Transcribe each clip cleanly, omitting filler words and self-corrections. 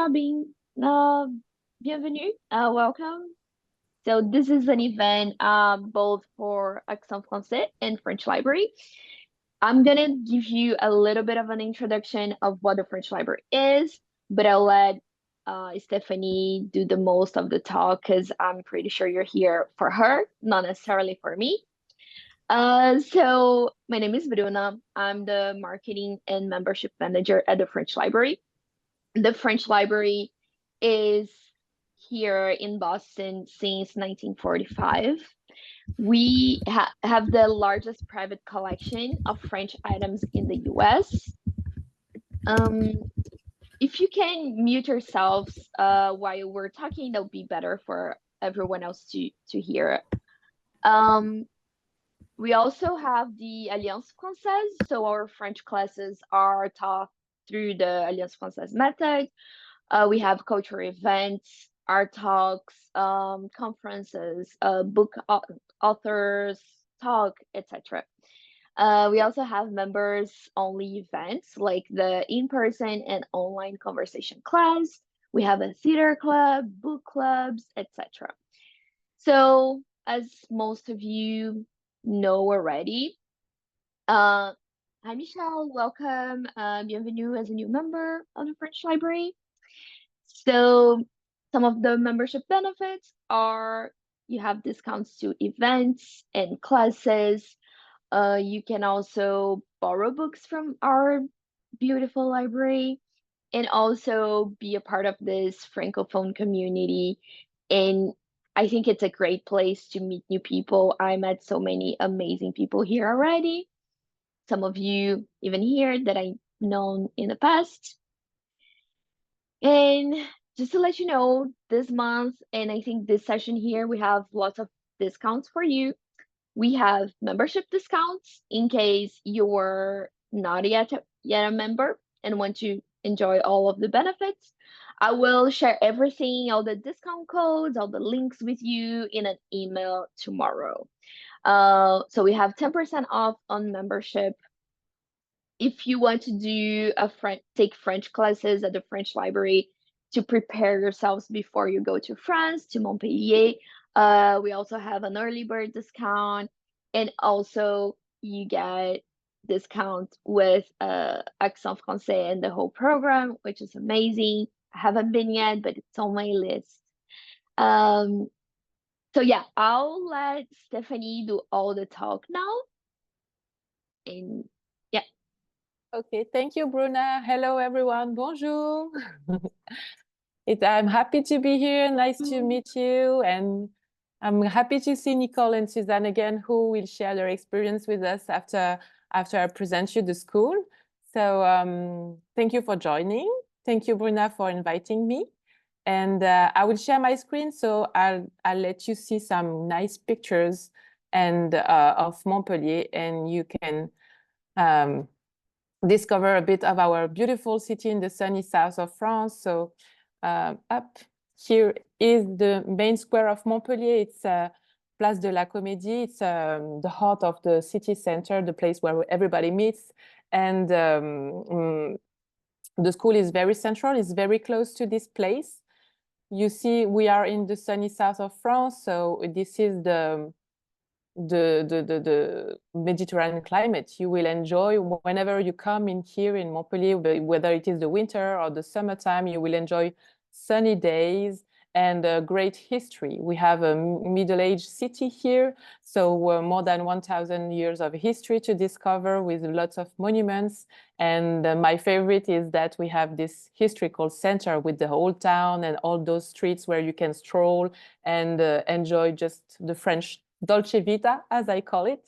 being bienvenue, welcome. So this is an event both for Accent Français and French Library. I'm gonna give you a little bit of an introduction of what the French Library is, but I'll let Stephanie do the most of the talk because I'm pretty sure you're here for her, not necessarily for me. So my name is Bruna. I'm the marketing and membership manager at the French Library. The French Library is here in Boston since 1945. We have the largest private collection of French items in the US. Um, if you can mute yourselves while we're talking, that would be better for everyone else to hear. We also have the Alliance Française, so our French classes are taught through the Alliance Française method. We have cultural events, art talks, conferences, book authors talk, etc. We also have members-only events like the in-person and online conversation class. We have a theater club, book clubs, etc. So, as most of you know already, hi Michelle, welcome, bienvenue as a new member of the French Library. So some of the membership benefits are you have discounts to events and classes. You can also borrow books from our beautiful library and also be a part of this Francophone community. And I think it's a great place to meet new people. I met so many amazing people here already. Some of you even here that I've known in the past. And just to let you know, this month, and I think this session here, we have lots of discounts for you. We have membership discounts in case you're not yet a member and want to enjoy all of the benefits. I will share everything, all the discount codes, all the links with you in an email tomorrow. So we have 10% off on membership. If you want to do take French classes at the French Library to prepare yourselves before you go to France, to Montpellier, we also have an early bird discount, and also you get discount with Accent Français and the whole program, which is amazing. I haven't been yet, but it's on my list. So yeah, I'll let Stephanie do all the talk now. And yeah. Okay, thank you, Bruna. Hello, everyone. Bonjour. I'm happy to be here. Nice to meet you. And I'm happy to see Nicole and Suzanne again, who will share their experience with us after I present you the school. So thank you for joining. Thank you, Bruna, for inviting me. And I will share my screen, so I'll let you see some nice pictures and of Montpellier, and you can discover a bit of our beautiful city in the sunny south of France. So up here is the main square of Montpellier. It's Place de la Comédie. It's the heart of the city center, the place where everybody meets. And the school is very central. It's very close to this place. You see, we are in the sunny south of France. So this is the Mediterranean climate. You will enjoy whenever you come in here in Montpellier, whether it is the winter or the summertime, you will enjoy sunny days and a great history. We have a middle-aged city here, so more than 1,000 years of history to discover with lots of monuments. And my favorite is that we have this historical center with the whole town and all those streets where you can stroll and enjoy just the French Dolce Vita, as I call it.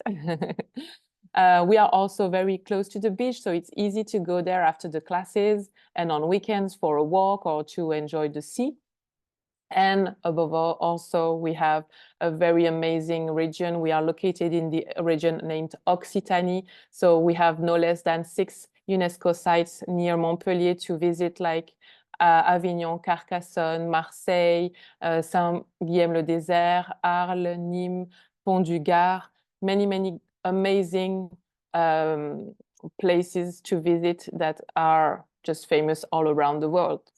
We are also very close to the beach, so it's easy to go there after the classes and on weekends for a walk or to enjoy the sea. And above all, also, we have a very amazing region. We are located in the region named Occitanie. So we have no less than 6 UNESCO sites near Montpellier to visit, like Avignon, Carcassonne, Marseille, Saint-Guilhem-le-Désert, Arles, Nîmes, Pont-du-Gard, many amazing places to visit that are just famous all around the world.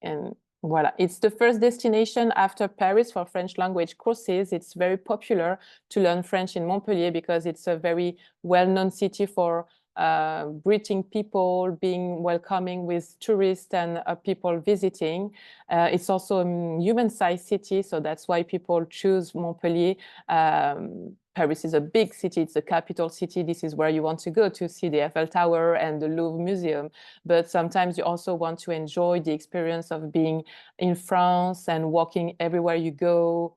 And voila, it's the first destination after Paris for French language courses. It's very popular to learn French in Montpellier because it's a very well-known city for greeting people, being welcoming with tourists and people visiting. It's also a human-sized city, so that's why people choose Montpellier. Paris is a big city, it's the capital city. This is where you want to go to see the Eiffel Tower and the Louvre Museum. But sometimes you also want to enjoy the experience of being in France and walking everywhere you go,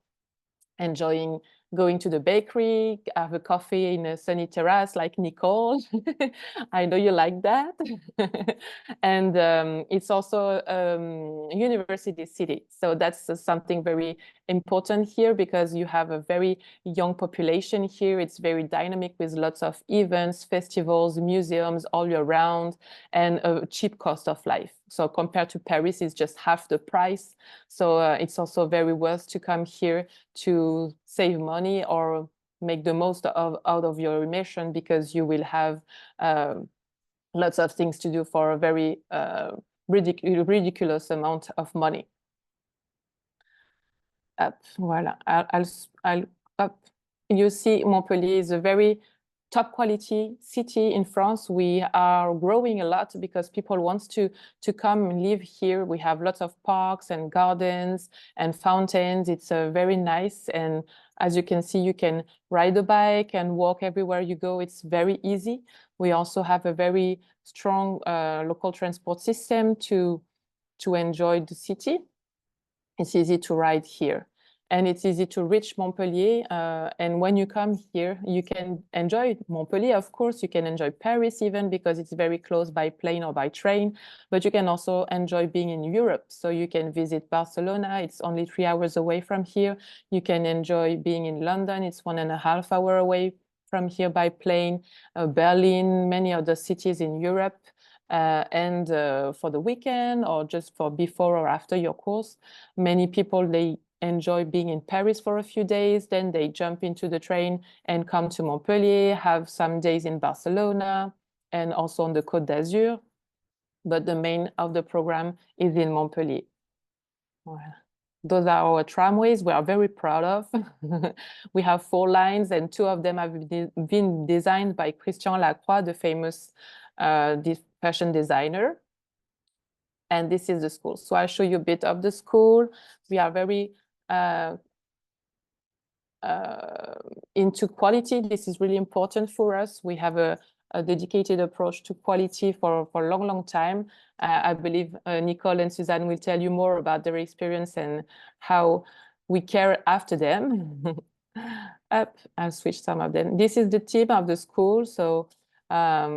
enjoying going to the bakery, have a coffee in a sunny terrace like Nicole. I know you like that. And it's also a university city. So that's something very important here because you have a very young population here. It's very dynamic with lots of events, festivals, museums all year round, and a cheap cost of life. So compared to Paris, it's just half the price. So it's also very worth to come here to save money or make the most out of your immersion because you will have lots of things to do for a very ridiculous amount of money. Up, voilà. I'll up. You see, Montpellier is a very top quality city in France. We are growing a lot because people want to come and live here. We have lots of parks and gardens and fountains. It's very nice. And as you can see, you can ride a bike and walk everywhere you go. It's very easy. We also have a very strong local transport system to enjoy the city. It's easy to ride here. And it's easy to reach Montpellier. And when you come here, you can enjoy Montpellier, of course. You can enjoy Paris even because it's very close by plane or by train. But you can also enjoy being in Europe. So you can visit Barcelona. It's only 3 hours away from here. You can enjoy being in London. It's 1.5 hours away from here by plane. Berlin, many other cities in Europe. And for the weekend or just for before or after your course, many people, they enjoy being in Paris for a few days, then they jump into the train and come to Montpellier, have some days in Barcelona and also on the Côte d'Azur. But the main of the program is in Montpellier. Voilà. Those are our tramways we are very proud of. We have 4 lines and 2 of them have been designed by Christian Lacroix, the famous fashion designer. And this is the school. So I'll show you a bit of the school. We are very into quality. This is really important for us. We have a dedicated approach to quality for a long, long time. I believe Nicole and Suzanne will tell you more about their experience and how we care after them. Up, I'll switch some of them. This is the team of the school. So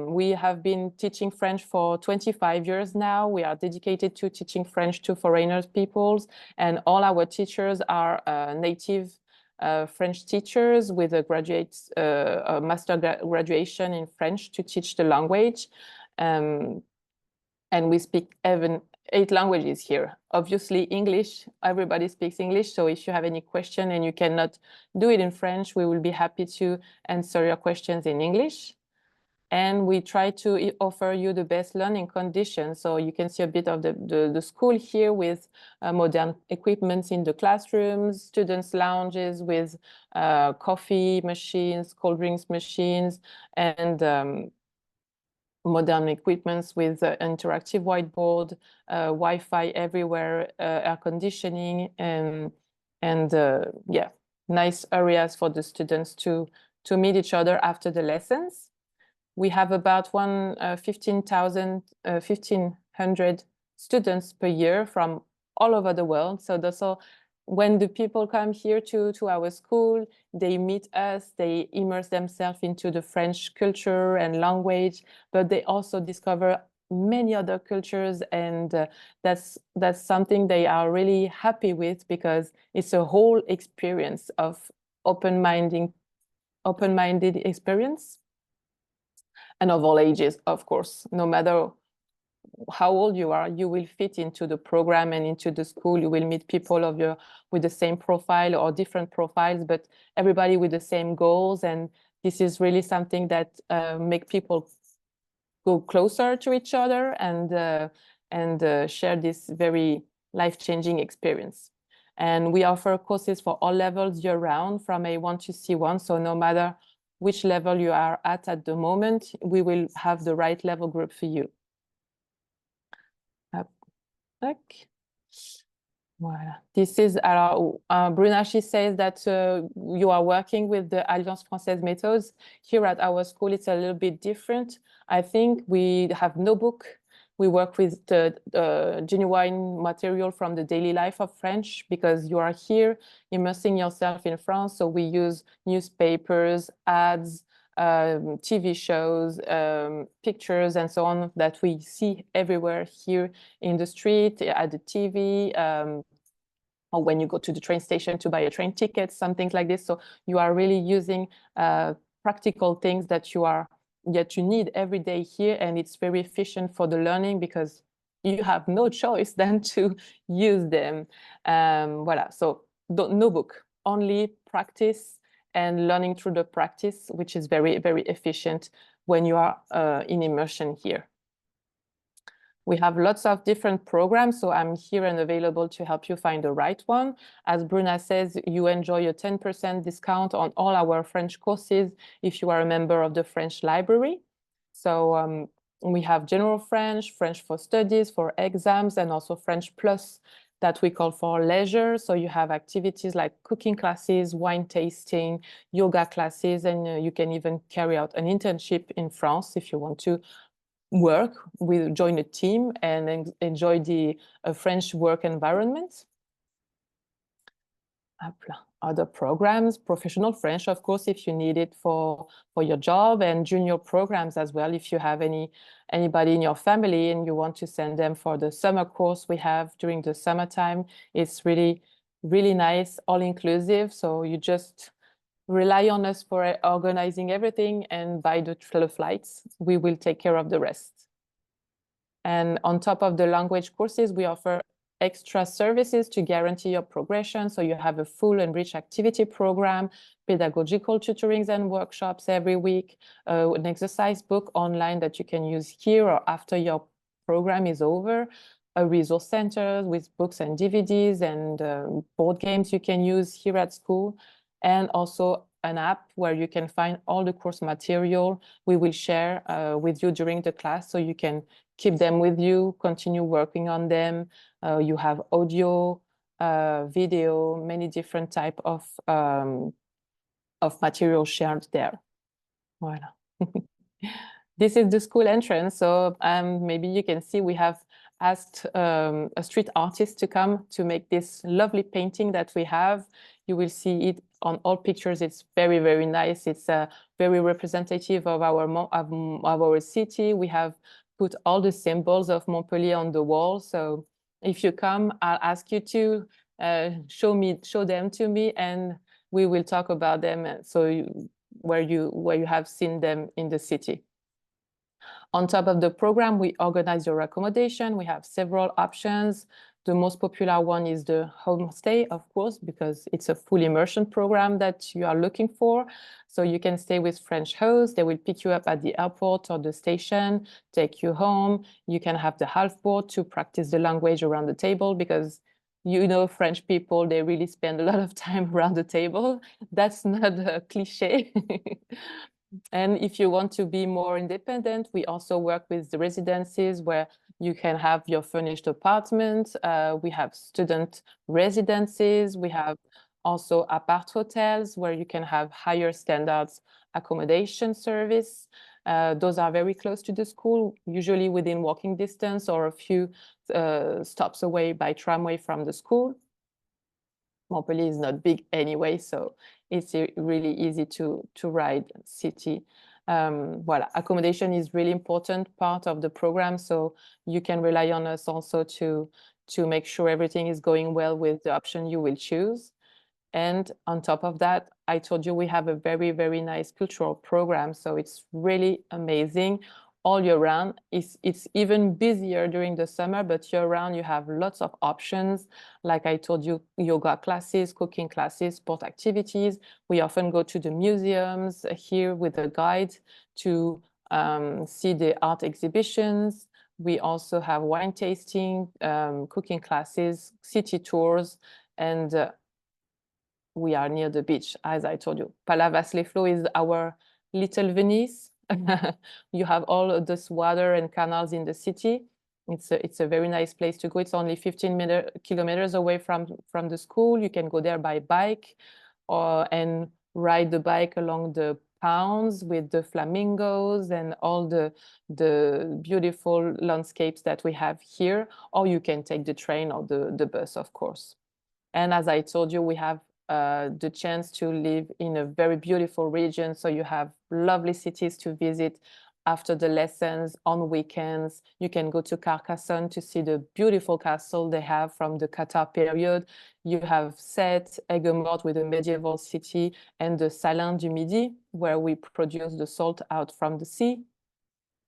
we have been teaching French for 25 years now. We are dedicated to teaching French to foreigners peoples, and all our teachers are native French teachers with a master graduation in French to teach the language. And we speak even 8 languages here. Obviously, English, everybody speaks English. So if you have any question and you cannot do it in French, we will be happy to answer your questions in English. And we try to offer you the best learning conditions. So you can see a bit of the school here with modern equipment in the classrooms, students' lounges with coffee machines, cold drinks machines, and modern equipments with interactive whiteboard, Wi-Fi everywhere, air conditioning, and yeah, nice areas for the students to meet each other after the lessons. We have about 1,500 students per year from all over the world. So that's all. When the people come here to our school, they meet us, they immerse themselves into the French culture and language, but they also discover many other cultures, and that's something they are really happy with because it's a whole experience of open-minded experience. And of all ages, of course, no matter how old you are, you will fit into the program and into the school. You will meet people with the same profile or different profiles, but everybody with the same goals. And this is really something that make people go closer to each other and share this very life-changing experience. And we offer courses for all levels year-round from A1 to C1. So no matter which level you are at the moment, we will have the right level group for you. Tac. Voilà. This is, Bruna, she says that you are working with the Alliance Française methods. Here at our school, it's a little bit different. I think we have no book. We work with the genuine material from the daily life of French because you are here immersing yourself in France. So we use newspapers, ads, TV shows, pictures, and so on that we see everywhere here in the street, at the TV, or when you go to the train station to buy a train ticket, some things like this. So you are really using practical things that you need every day here, and it's very efficient for the learning because you have no choice than to use them. Voilà, so no book, only practice and learning through the practice, which is very, very efficient when you are in immersion here. We have lots of different programs, so I'm here and available to help you find the right one. As Bruna says, you enjoy a 10% discount on all our French courses if you are a member of the French library. So we have general French, French for studies, for exams, and also French Plus that we call for leisure. So you have activities like cooking classes, wine tasting, yoga classes, and you can even carry out an internship in France if you want to work, we join a team and enjoy the French work environment. Other programs, professional French, of course, if you need it for your job, and junior programs as well. If you have anybody in your family and you want to send them for the summer course we have during the summertime, it's really, really nice, all inclusive. So you just rely on us for organizing everything and buy the flights. We will take care of the rest. And on top of the language courses, we offer extra services to guarantee your progression. So you have a full and rich activity program, pedagogical tutorings and workshops every week, an exercise book online that you can use here or after your program is over, a resource center with books and DVDs and board games you can use here at school, and also an app where you can find all the course material we will share with you during the class, so you can keep them with you, continue working on them. You have audio, video, many different type of material shared there. Voilà. This is the school entrance. So maybe you can see we have asked a street artist to come to make this lovely painting that we have. You will see it on all pictures. It's very, very nice. It's very representative of our city. We have put all the symbols of Montpellier on the wall. So if you come, I'll ask you to show them to me, and we will talk about them. So where you have seen them in the city. On top of the program, we organize your accommodation. We have several options. The most popular one is the homestay, of course, because it's a full immersion program that you are looking for. So you can stay with French hosts. They will pick you up at the airport or the station, take you home. You can have the half board to practice the language around the table, because you know, French people, they really spend a lot of time around the table. That's not a cliche. And if you want to be more independent, we also work with the residences where you can have your furnished apartment. We have student residences. We have also apart hotels where you can have higher standards accommodation service. Those are very close to the school, usually within walking distance or a few stops away by tramway from the school. Montpellier is not big anyway, so it's really easy to ride city. Voilà, accommodation is really important part of the program, so you can rely on us also to make sure everything is going well with the option you will choose. And on top of that, I told you we have a very, very nice cultural program, so it's really amazing all year round. It's even busier during the summer, but year round you have lots of options. Like I told you, yoga classes, cooking classes, sport activities. We often go to the museums here with a guide to see the art exhibitions. We also have wine tasting, cooking classes, city tours, and we are near the beach, as I told you. Palavas-les-Flots is our little Venice. You have all of this water and canals in the city. It's a very nice place to go. It's only 15 kilometers away from the school. You can go there by bike and ride the bike along the ponds with the flamingos and all the beautiful landscapes that we have here. Or you can take the train or the bus, of course. And as I told you, we have the chance to live in a very beautiful region. So you have lovely cities to visit after the lessons on weekends. You can go to Carcassonne to see the beautiful castle they have from the Qatar period. You have Cette, Aigues-Mortes with a medieval city, and the Salins du Midi, where we produce the salt out from the sea.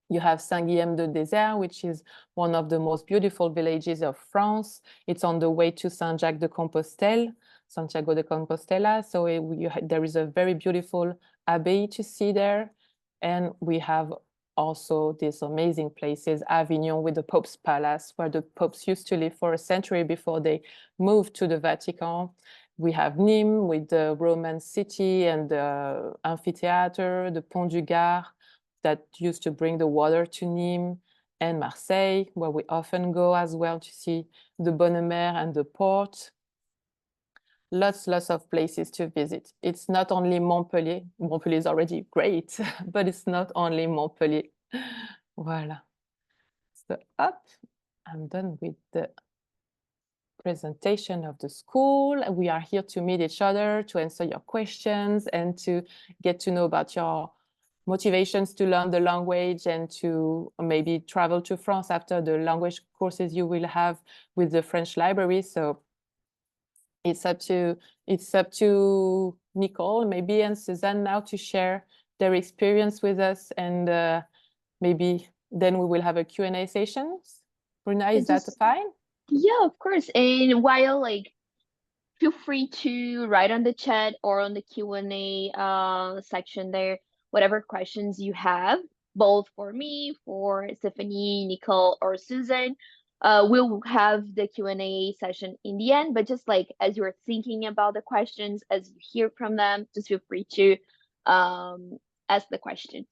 You have Saint-Guillaume-de-Désert, which is one of the most beautiful villages of France. It's on the way to Saint-Jacques-de-Compostelle, Santiago de Compostela. So there is a very beautiful abbey to see there. And we have also these amazing places, Avignon with the Pope's Palace, where the popes used to live for a century before they moved to the Vatican. We have Nîmes with the Roman city and the amphitheater, the Pont du Gard, that used to bring the water to Nîmes, and Marseille, where we often go as well to see the Bonne-Mère and the port. Lots of places to visit. It's not only Montpellier. Montpellier is already great, but it's not only Montpellier. Voilà. So up, I'm done with the presentation of the school. We are here to meet each other, to answer your questions, and to get to know about your motivations to learn the language and to maybe travel to France after the language courses you will have with the French library. So it's up to Nicole, maybe, and Suzanne now to share their experience with us, and maybe then we will have a Q&A session. Bruna, is that fine? Yeah, of course. And while feel free to write on the chat or on the Q&A section there, whatever questions you have, both for me, for Stephanie, Nicole, or Susan. We'll have the Q&A session in the end, but just as you're thinking about the questions, as you hear from them, just feel free to ask the questions.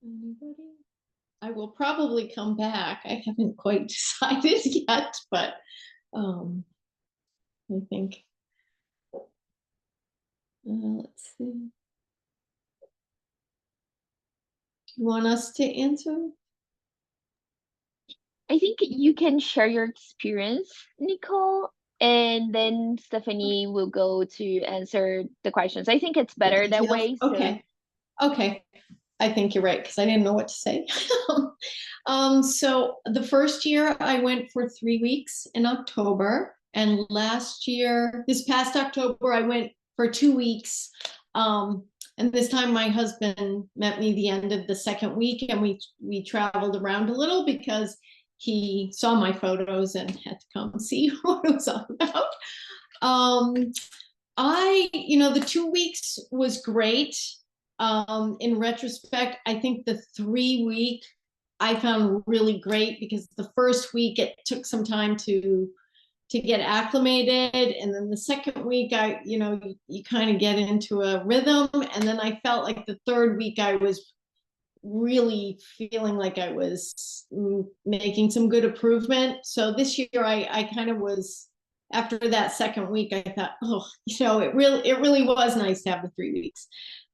Anybody? I will probably come back. I haven't quite decided yet, but I think, let's see. Do you want us to answer? I think you can share your experience, Nicole, and then Stephanie will go to answer the questions. I think it's better that way. Okay. So. Okay. I think you're right, because I didn't know what to say. So the first year I went for 3 weeks in October, and this past October, I went for 2 weeks. And this time my husband met me the end of the second week, and we traveled around a little because he saw my photos and had to come see what it was all about. The 2 weeks was great. In retrospect, I think the 3 week I found really great, because the first week it took some time to get acclimated, and then the second week you kind of get into a rhythm, and then I felt like the third week I was really feeling like I was making some good improvement. So this year I kind of was, after that second week, I thought, it really was nice to have the 3 weeks.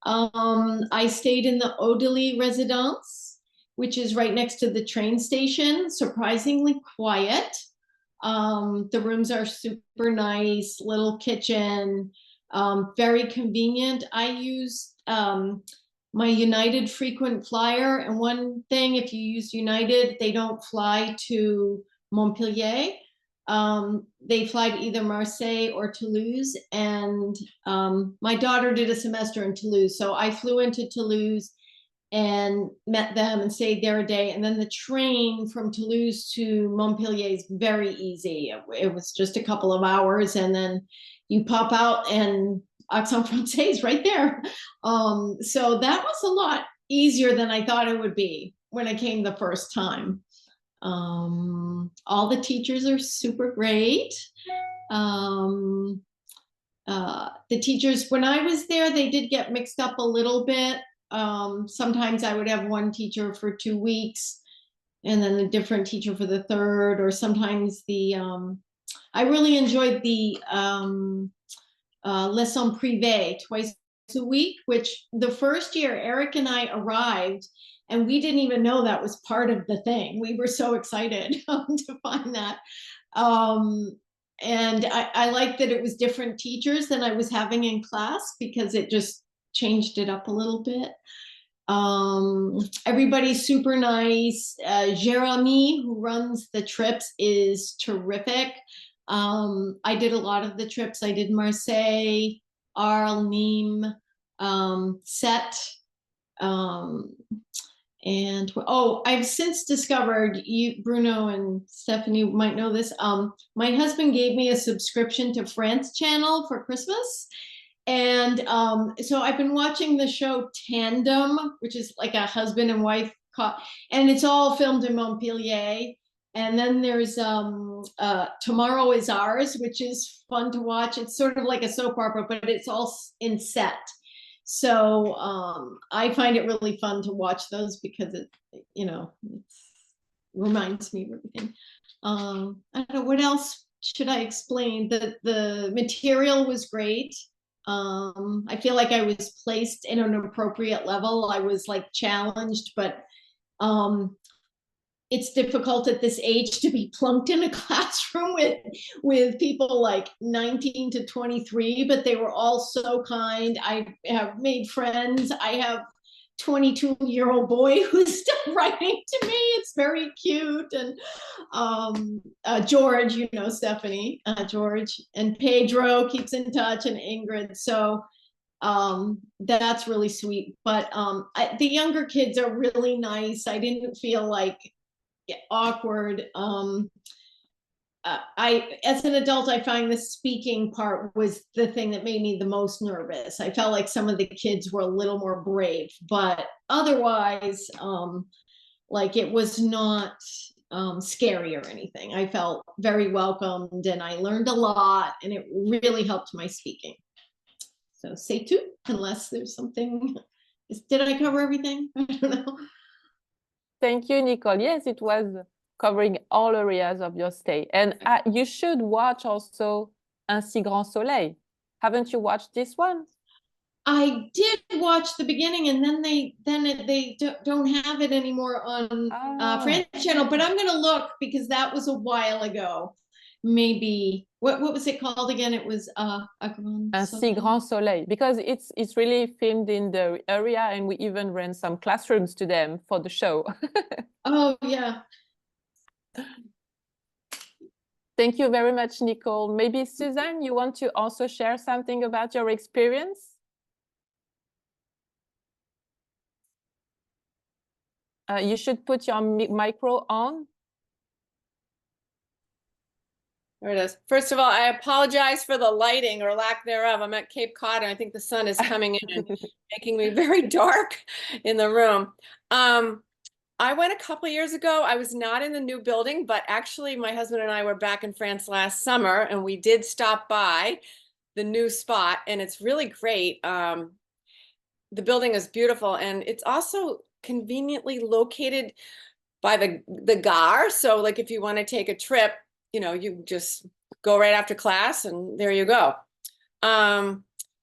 I stayed in the Odely residence, which is right next to the train station, surprisingly quiet. The rooms are super nice, little kitchen, very convenient. I used my United frequent flyer, and one thing, if you use United, they don't fly to Montpellier. They fly to either Marseille or Toulouse, and my daughter did a semester in Toulouse, so I flew into Toulouse and met them and stayed there a day, and then the train from Toulouse to Montpellier is very easy. It was just a couple of hours, and then you pop out and Accent Français is right there. So that was a lot easier than I thought it would be when I came the first time. All the teachers are super great. The teachers, when I was there, they did get mixed up a little bit. Sometimes I would have one teacher for 2 weeks and then a different teacher for the third, or sometimes I really enjoyed the leçon privée twice a week, which the first year Eric and I arrived and we didn't even know that was part of the thing. We were so excited to find that. And I liked that it was different teachers than I was having in class because it just changed it up a little bit. Everybody's super nice. Jeremy, who runs the trips, is terrific. I did a lot of the trips. I did Marseille, Arles, Nîmes, Cette, and I've since discovered, you, Bruno and Stephanie might know this. My husband gave me a subscription to France Channel for Christmas. And so I've been watching the show Tandem, which is like a husband and wife, and it's all filmed in Montpellier. And then there's Tomorrow Is Ours, which is fun to watch. It's sort of like a soap opera, but it's all in set. So I find it really fun to watch those because it reminds me of everything. I don't know, what else should I explain? The material was great. I feel like I was placed in an appropriate level. I was like challenged, but it's difficult at this age to be plunked in a classroom with people like 19 to 23, but they were all so kind. I have made friends. I have 22-year-old boy who's still writing to me. It's very cute. And George, Stephanie, George, and Pedro keeps in touch, and Ingrid. So that's really sweet. But the younger kids are really nice. I didn't feel like awkward. As an adult, I find the speaking part was the thing that made me the most nervous. I felt like some of the kids were a little more brave, but otherwise, like it was not scary or anything. I felt very welcomed and I learned a lot, and it really helped my speaking. So c'est tout, unless there's something. Did I cover everything? I don't know. Thank you, Nicole. Yes, it was covering all areas of your stay. And you should watch also Un si grand soleil. Haven't you watched this one? I did watch the beginning, and then they don't have it anymore on France Channel. But I'm gonna look because that was a while ago. Maybe what was it called again? It was Un si grand soleil, because it's really filmed in the area, and we even ran some classrooms to them for the show. Oh yeah. Thank you very much, Nicole. Maybe Suzanne, you want to also share something about your experience? You should put your micro on. There it is. First of all, I apologize for the lighting or lack thereof. I'm at Cape Cod and I think the sun is coming in and making me very dark in the room. I went a couple of years ago. I was not in the new building, but actually my husband and I were back in France last summer and we did stop by the new spot, and it's really great. The building is beautiful, and it's also conveniently located by the gare. So like if you want to take a trip, you just go right after class and there you go.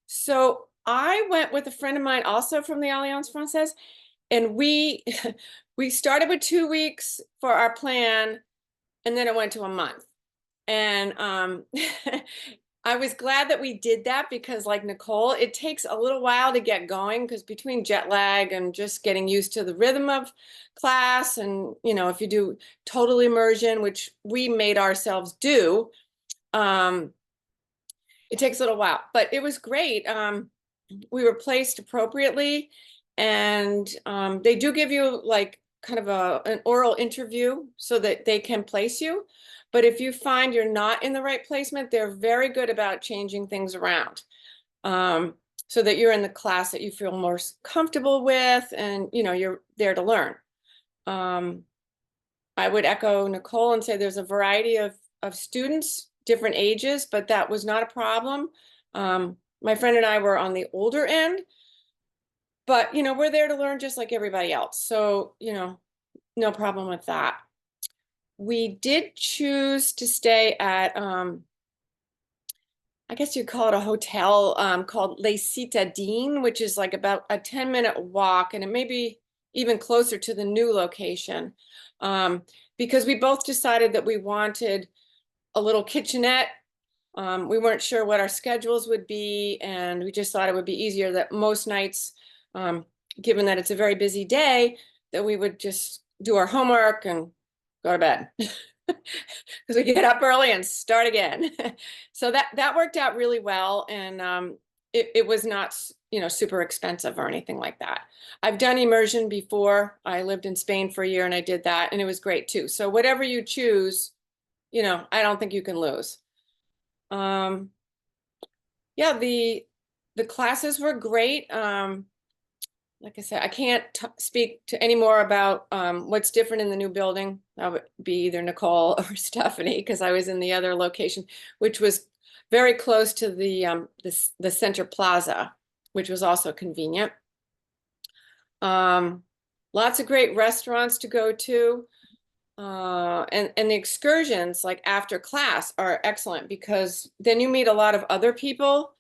So I went with a friend of mine also from the Alliance Française, and we started with 2 weeks for our plan, and then it went to a month. And I was glad that we did that because, like Nicole, it takes a little while to get going because between jet lag and just getting used to the rhythm of class, and if you do total immersion, which we made ourselves do, it takes a little while. But it was great. We were placed appropriately, and they do give you like kind of an oral interview so that they can place you. But if you find you're not in the right placement, they're very good about changing things around. so that you're in the class that you feel more comfortable with, and you're there to learn. I would echo Nicole and say there's a variety of students, different ages, but that was not a problem. My friend and I were on the older end, but we're there to learn just like everybody else. So, no problem with that. We did choose to stay at, I guess you'd call it a hotel called Les Citadines, which is like about a 10-minute walk, and it may be even closer to the new location, because we both decided that we wanted a little kitchenette. We weren't sure what our schedules would be, and we just thought it would be easier that most nights, given that it's a very busy day, that we would just do our homework and go to bed. Because we get up early and start again. So that worked out really well, and it was not super expensive or anything like that. I've done immersion before. I lived in Spain for a year and I did that, and it was great too. So whatever you choose, I don't think you can lose. Yeah, the classes were great. Like I said, I can't speak to any more about what's different in the new building. That would be either Nicole or Stephanie, because I was in the other location, which was very close to the center plaza, which was also convenient. Lots of great restaurants to go to. And the excursions, like after class, are excellent, because then you meet a lot of other people.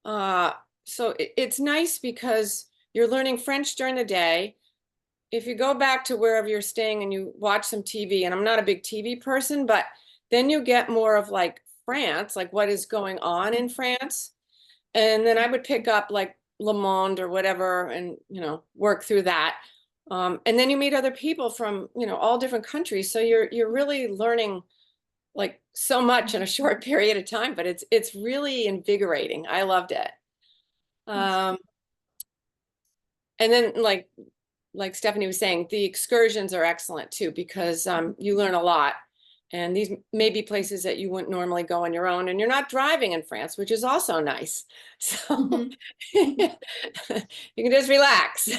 So it's nice because you're learning French during the day. If you go back to wherever you're staying and you watch some TV, and I'm not a big TV person, but then you get more of like France, like what is going on in France. And then I would pick up like Le Monde or whatever and, work through that. And then you meet other people from, all different countries. So you're really learning like so much in a short period of time, but it's really invigorating. I loved it. And then like Stephanie was saying, the excursions are excellent too, because you learn a lot. And these may be places that you wouldn't normally go on your own, and you're not driving in France, which is also nice. So you can just relax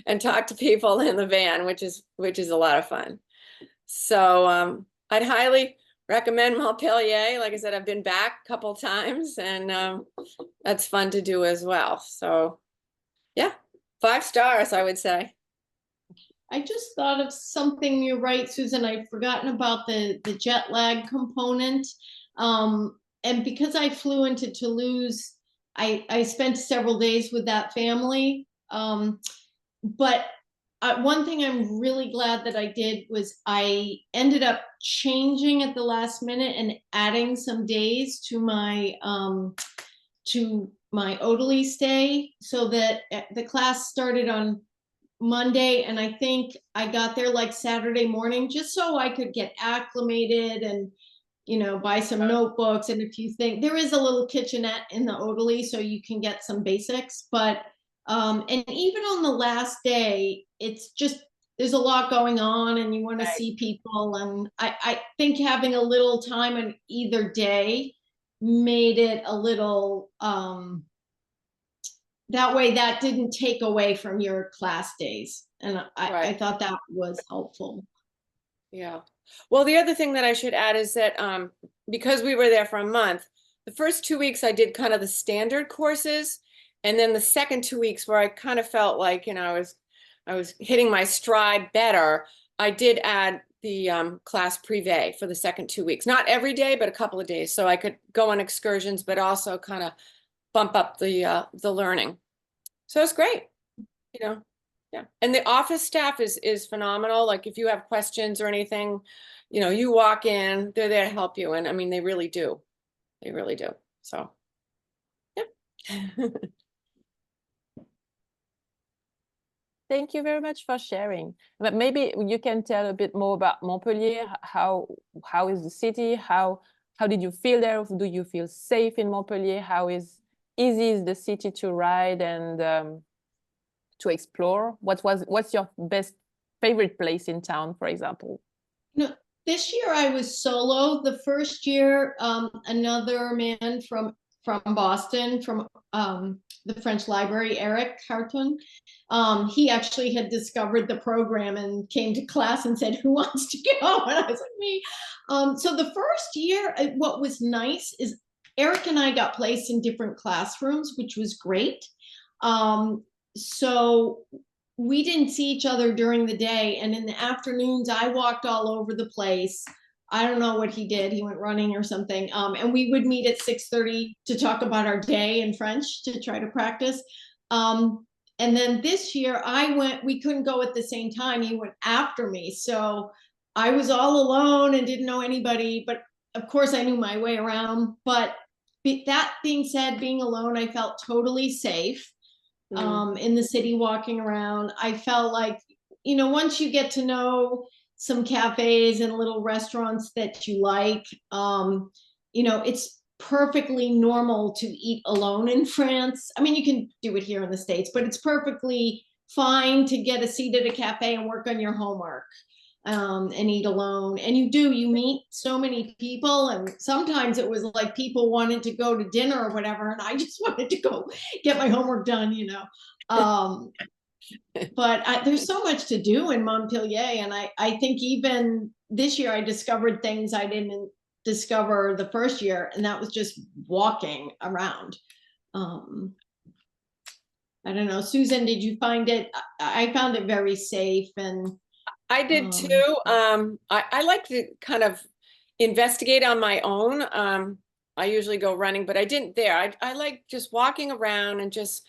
and talk to people in the van, which is a lot of fun. So I'd highly recommend Montpellier. Like I said, I've been back a couple times, and that's fun to do as well. So yeah, 5 stars, I would say. I just thought of something. You're right, Susan. I'd forgotten about the jet lag component. And because I flew into Toulouse, I spent several days with that family. But one thing I'm really glad that I did was I ended up changing at the last minute and adding some days to my Odalie stay, so that the class started on Monday, and I think I got there like Saturday morning, just so I could get acclimated and buy some notebooks and a few things. There is a little kitchenette in the Odalie, so you can get some basics, but and even on the last day, it's just, there's a lot going on and you want to see people, and I think having a little time on either day made it a little that way that didn't take away from your class days, and I thought that was helpful. Yeah. Well, the other thing that I should add is that because we were there for a month, the first 2 weeks I did kind of the standard courses, and then the second 2 weeks where I kind of felt like I was hitting my stride better, I did add the class privé for the second 2 weeks. Not every day, but a couple of days, so I could go on excursions, but also kind of bump up the learning. So it's great, Yeah. And the office staff is phenomenal. Like if you have questions or anything, you walk in, they're there to help you. And I mean, they really do. They really do. So, yeah. Thank you very much for sharing. But maybe you can tell a bit more about Montpellier. How is the city? How did you feel there? Do you feel safe in Montpellier? How easy is the city to ride and to explore? What's your favorite place in town, for example? This year I was solo. The first year, another man from from Boston, from the French Library, Eric Carton. He actually had discovered the program and came to class and said, "Who wants to go?" And I was like, "Me." So the first year, what was nice is Eric and I got placed in different classrooms, which was great. So we didn't see each other during the day, and in the afternoons, I walked all over the place. I don't know what he did. He went running or something. And we would meet at 6:30 to talk about our day in French to try to practice. And then this year we couldn't go at the same time. He went after me. So I was all alone and didn't know anybody, but of course I knew my way around. But that being said, being alone, I felt totally safe in the city walking around. I felt like, once you get to know some cafes and little restaurants that you like, it's perfectly normal to eat alone in France. I mean, you can do it here in the States, but it's perfectly fine to get a seat at a cafe and work on your homework and eat alone. And you meet so many people, and sometimes it was like people wanted to go to dinner or whatever, and I just wanted to go get my homework done, But there's so much to do in Montpellier, and I think even this year I discovered things I didn't discover the first year, and that was just walking around. I don't know, Susan, did you find it? I found it very safe, and I did too. I like to kind of investigate on my own. I usually go running, but I didn't there. I like just walking around and just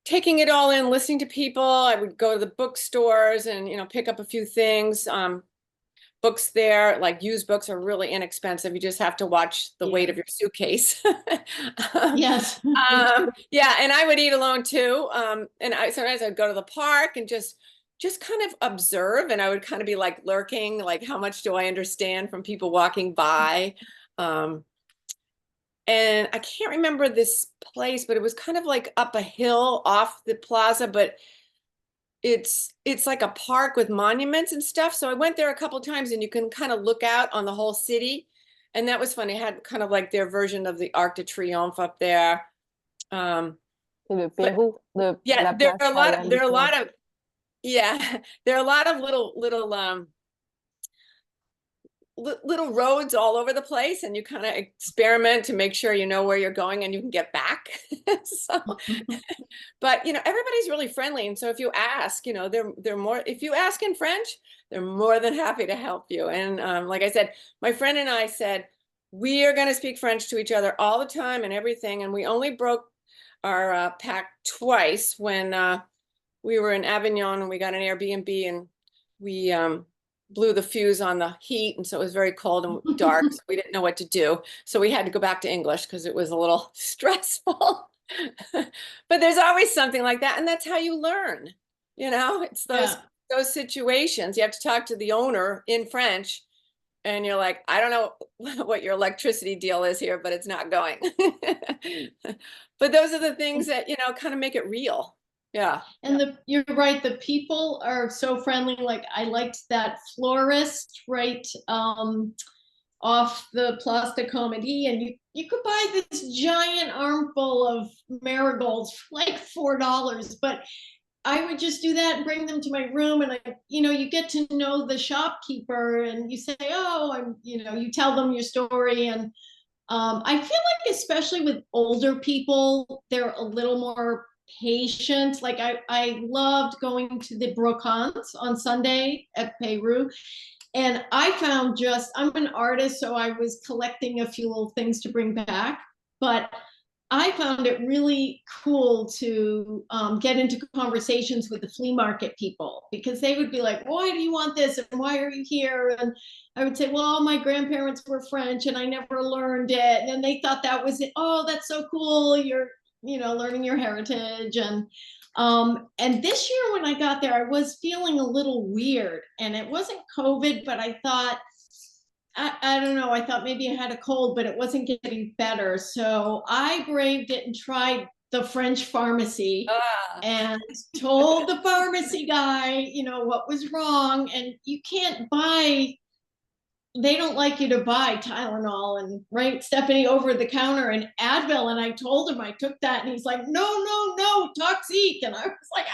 taking it all in, listening to people. I would go to the bookstores and, pick up a few things. Books there, like used books, are really inexpensive. You just have to watch the weight of your suitcase. Yes. Yeah, and I would eat alone too. And sometimes I'd go to the park and just kind of observe, and I would kind of be like lurking, like, how much do I understand from people walking by? And I can't remember this place, but it was kind of like up a hill off the plaza, but it's like a park with monuments and stuff. So I went there a couple of times, and you can kind of look out on the whole city. And that was fun. It had kind of like their version of the Arc de Triomphe up there. Le Pérou, yeah, there are a lot of little roads all over the place, and you kind of experiment to make sure you know where you're going and you can get back. But everybody's really friendly, and so if you ask, they're more, if you ask in French, they're more than happy to help you. And like I said, my friend and I said we are going to speak French to each other all the time and everything, and we only broke our pact twice when we were in Avignon, and we got an Airbnb, and we blew the fuse on the heat, and so it was very cold and dark, so we didn't know what to do. So we had to go back to English because it was a little stressful. But there's always something like that, and that's how you learn. It's those situations. You have to talk to the owner in French, and you're like, I don't know what your electricity deal is here, but it's not going. But those are the things that, kind of make it real. Yeah. And you're right, the people are so friendly. Like, I liked that florist right off the Place de Comédie, and you could buy this giant armful of marigolds for like $4, but I would just do that and bring them to my room, and you get to know the shopkeeper, and you say, oh, you tell them your story. And I feel like, especially with older people, they're a little more patient. Like, I loved going to the brocants on Sunday at Peru. And I found I'm an artist, so I was collecting a few little things to bring back. But I found it really cool to get into conversations with the flea market people, because they would be like, why do you want this? And why are you here? And I would say, well, my grandparents were French and I never learned it. And then they thought that was it. Oh, that's so cool. You're, learning your heritage. And this year when I got there, I was feeling a little weird, and it wasn't COVID, but I thought, I don't know, I thought maybe I had a cold, but it wasn't getting better. So I braved it and tried the French pharmacy and told the pharmacy guy, what was wrong. And you can't buy they don't like you to buy Tylenol and right, Stephanie, over the counter and Advil. And I told him I took that, and he's like, no, Toxique. And I was like,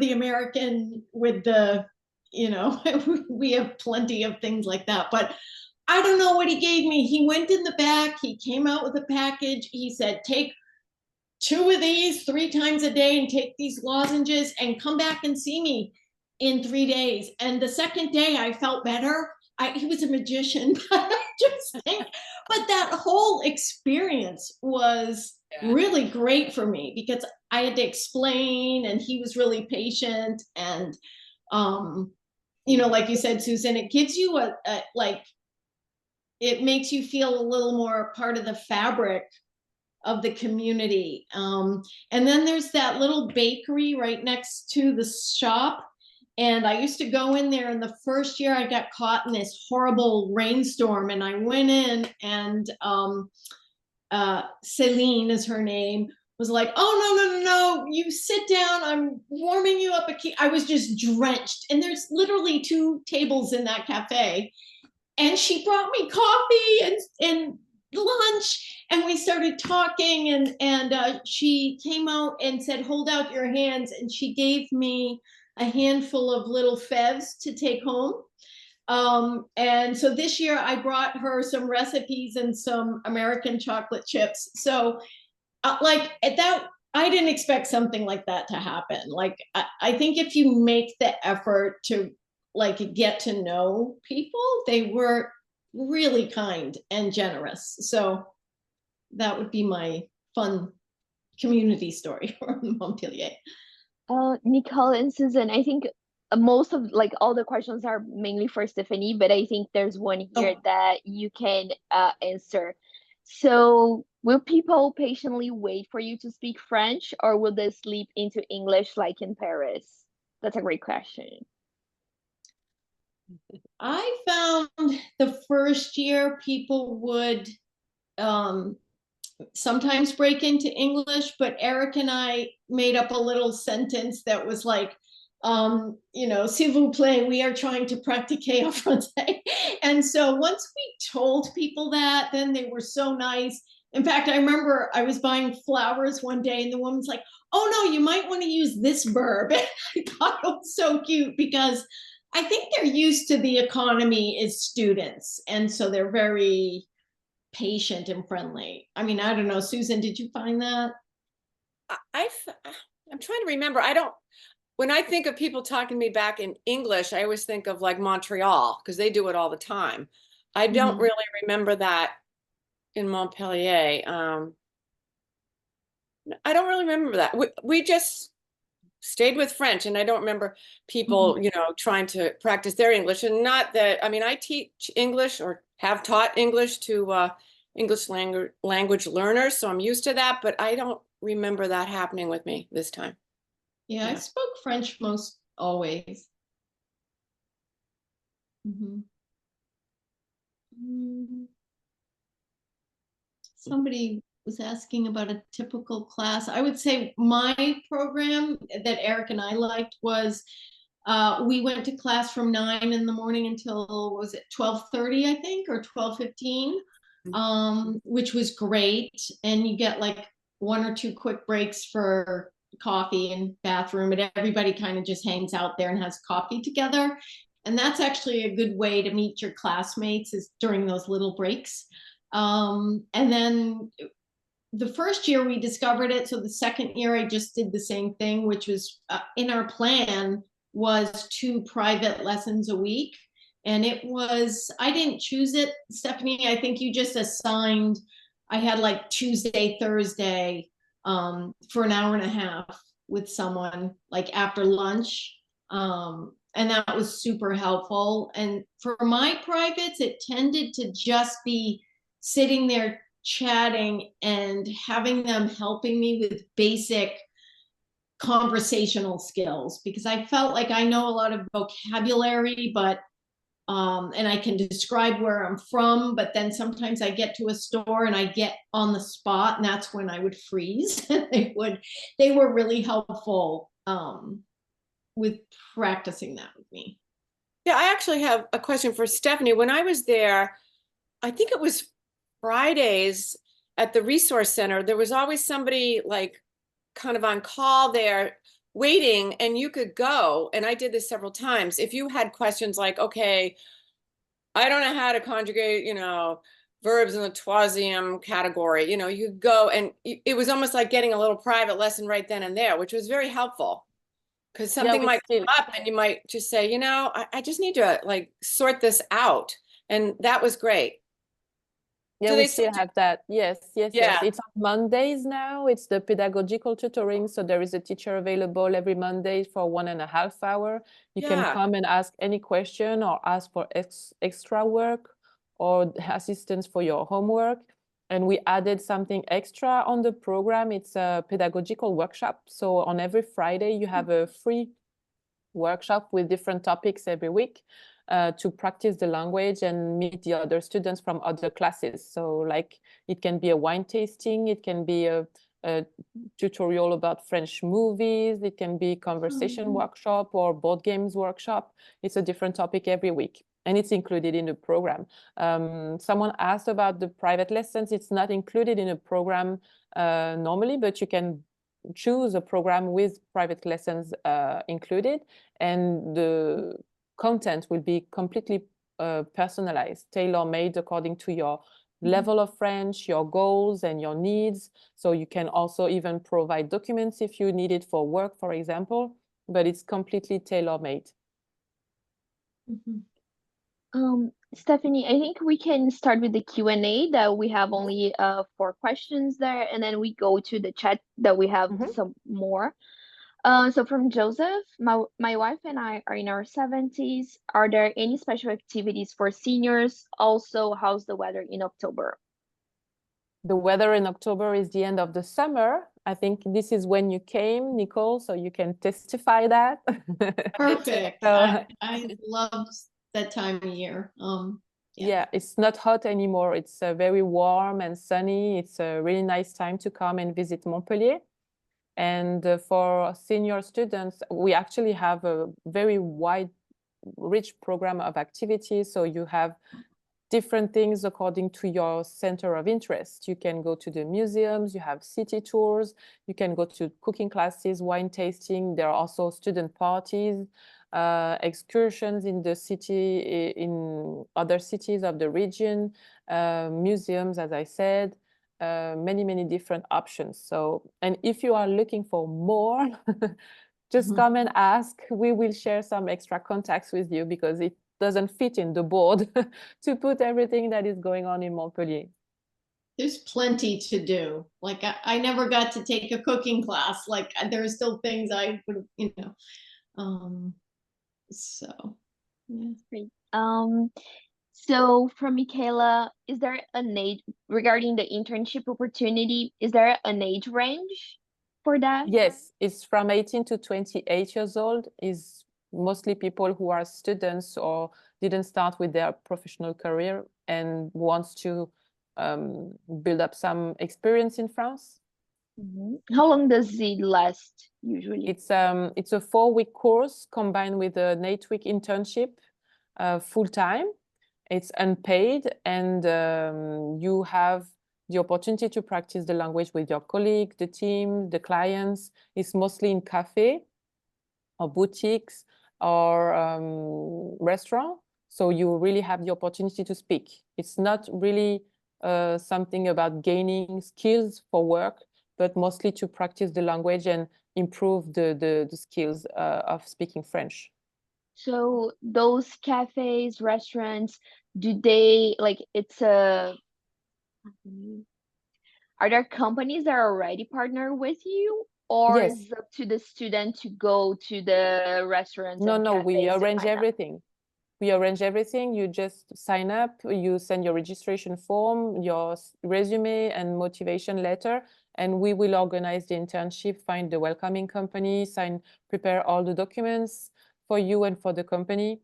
the American with the, we have plenty of things like that. But I don't know what he gave me. He went in the back, he came out with a package. He said, take 2 of these 3 times a day and take these lozenges and come back and see me in 3 days. And the second day I felt better. He was a magician, but I just think, but that whole experience was really great for me because I had to explain, and he was really patient. And, like you said, Susan, it gives you it makes you feel a little more part of the fabric of the community. And then there's that little bakery right next to the shop. And I used to go in there, and the first year I got caught in this horrible rainstorm, and I went in, and Celine is her name, was like, oh, no, you sit down, I'm warming you up a key. I was just drenched, and there's literally 2 tables in that cafe. And she brought me coffee and lunch, and we started talking, and she came out and said, hold out your hands. And she gave me a handful of little fevs to take home. And so this year I brought her some recipes and some American chocolate chips. So at that, I didn't expect something like that to happen. I think if you make the effort to get to know people, they were really kind and generous. So that would be my fun community story from Montpellier. Nicole and Susan, I think most of all the questions are mainly for Stephanie, but I think there's one here that you can answer. So will people patiently wait for you to speak French, or will they slip into English like in Paris? That's a great question. I found the first year people would sometimes break into English, but Eric and I made up a little sentence that was like, s'il vous plaît, we are trying to pratiquer en français. And so once we told people that, then they were so nice. In fact, I remember I was buying flowers one day, and the woman's like, oh no, you might want to use this verb. And I thought it was so cute because I think they're used to the economy as students. And so they're very patient and friendly. I mean, I don't know, Susan, did you find that? I'm trying to remember. When I think of people talking to me back in English, I always think of Montreal, because they do it all the time. I don't really remember that in Montpellier. I don't really remember that. We just stayed with French, and I don't remember people, trying to practice their English. And not that, I teach English or have taught English to English language learners, so I'm used to that, but I don't remember that happening with me this time. Yeah, I spoke French most always. Somebody was asking about a typical class. I would say my program that Eric and I liked was we went to class from 9 in the morning until, was it 12:30, I think, or 12:15, which was great. And you get 1 or 2 quick breaks for coffee and bathroom, and everybody kind of just hangs out there and has coffee together. And that's actually a good way to meet your classmates, is during those little breaks. And then the first year we discovered it. So the second year I just did the same thing, which was in our plan was 2 private lessons a week. And it was, I didn't choose it, Stephanie. I think you just assigned, I had Tuesday, Thursday for an hour and a half with someone after lunch. And that was super helpful. And for my privates, it tended to just be sitting there chatting and having them helping me with basic conversational skills, because I felt like I know a lot of vocabulary, but and I can describe where I'm from, but then sometimes I get to a store and I get on the spot, and that's when I would freeze. They were really helpful with practicing that with me. Yeah, I actually have a question for Stephanie. When I was there, I think it was Fridays at the resource center, there was always somebody like kind of on call there waiting, and you could go. And I did this several times. If you had questions like, okay, I don't know how to conjugate, verbs in the Troisième category, you go, and it was almost like getting a little private lesson right then and there, which was very helpful. Because Yeah, something we might still, come up and you might just say, I just need to like sort this out. And that was great. yeah, Do we they still still do? have that. Yes, yes, yes. Yeah, It's on Mondays now. It's the pedagogical tutoring. So there is a teacher available every Monday for 1.5 hours. You can yeah. come and ask any question or ask for extra work or assistance for your homework. And we added something extra on the program. It's a pedagogical workshop. So on every Friday, you have a free workshop with different topics every week to practice the language and meet the other students from other classes. So like it can be a wine tasting, it can be a tutorial about French movies, it can be conversation workshop or board games workshop. It's a different topic every week. And it's included in the program. Someone asked about the private lessons. It's not included in a program normally, but you can choose a program with private lessons included, and the content will be completely personalized, tailor-made according to your level of French, your goals and your needs. So you can also even provide documents if you need it for work, for example, but it's completely tailor-made. Stephanie, I think we can start with the Q&A that we have only 4 questions there, and then we go to the chat that we have some more. So from Joseph, my wife and I are in our 70s. Are there any special activities for seniors? Also, how's the weather in October? The weather in October is the end of the summer. I think this is when you came, Nicole, so you can testify that. Perfect. So, I love that time of year. yeah, it's not hot anymore. It's very warm and sunny. It's a really nice time to come and visit Montpellier. And for senior students, we actually have a very wide, rich program of activities. So you have different things according to your center of interest. You can go to the museums, you have city tours, you can go to cooking classes, wine tasting. There are also student parties, excursions in the city, in other cities of the region, museums, as I said, many different options. So, and if you are looking for more, just come and ask. We will share some extra contacts with you because it doesn't fit in the board to put everything that is going on in Montpellier. There's plenty to do. Like I never got to take a cooking class. Like there are still things I would, so yeah. Great. So from Michaela, is there an age regarding the internship opportunity? Is there an age range for that? Yes, it's from 18 to 28 years old. Is mostly people who are students or didn't start with their professional career and wants to build up some experience in France. How long does it last usually? It's a 4-week course combined with an 8-week internship, full time. It's unpaid, and you have the opportunity to practice the language with your colleague, the team, the clients. It's mostly in cafe or boutiques or restaurant. So you really have the opportunity to speak. It's not really something about gaining skills for work, but mostly to practice the language and improve the skills of speaking French. So those cafes, restaurants, do they like it's a are there companies that are already partner with you, or Yes. is it up to the student to go to the restaurants and No, we cafes to arrange find out? everything. We arrange everything. You just sign up, you send your registration form, your resume and motivation letter, and we will organize the internship, find the welcoming company, prepare all the documents for you and for the company.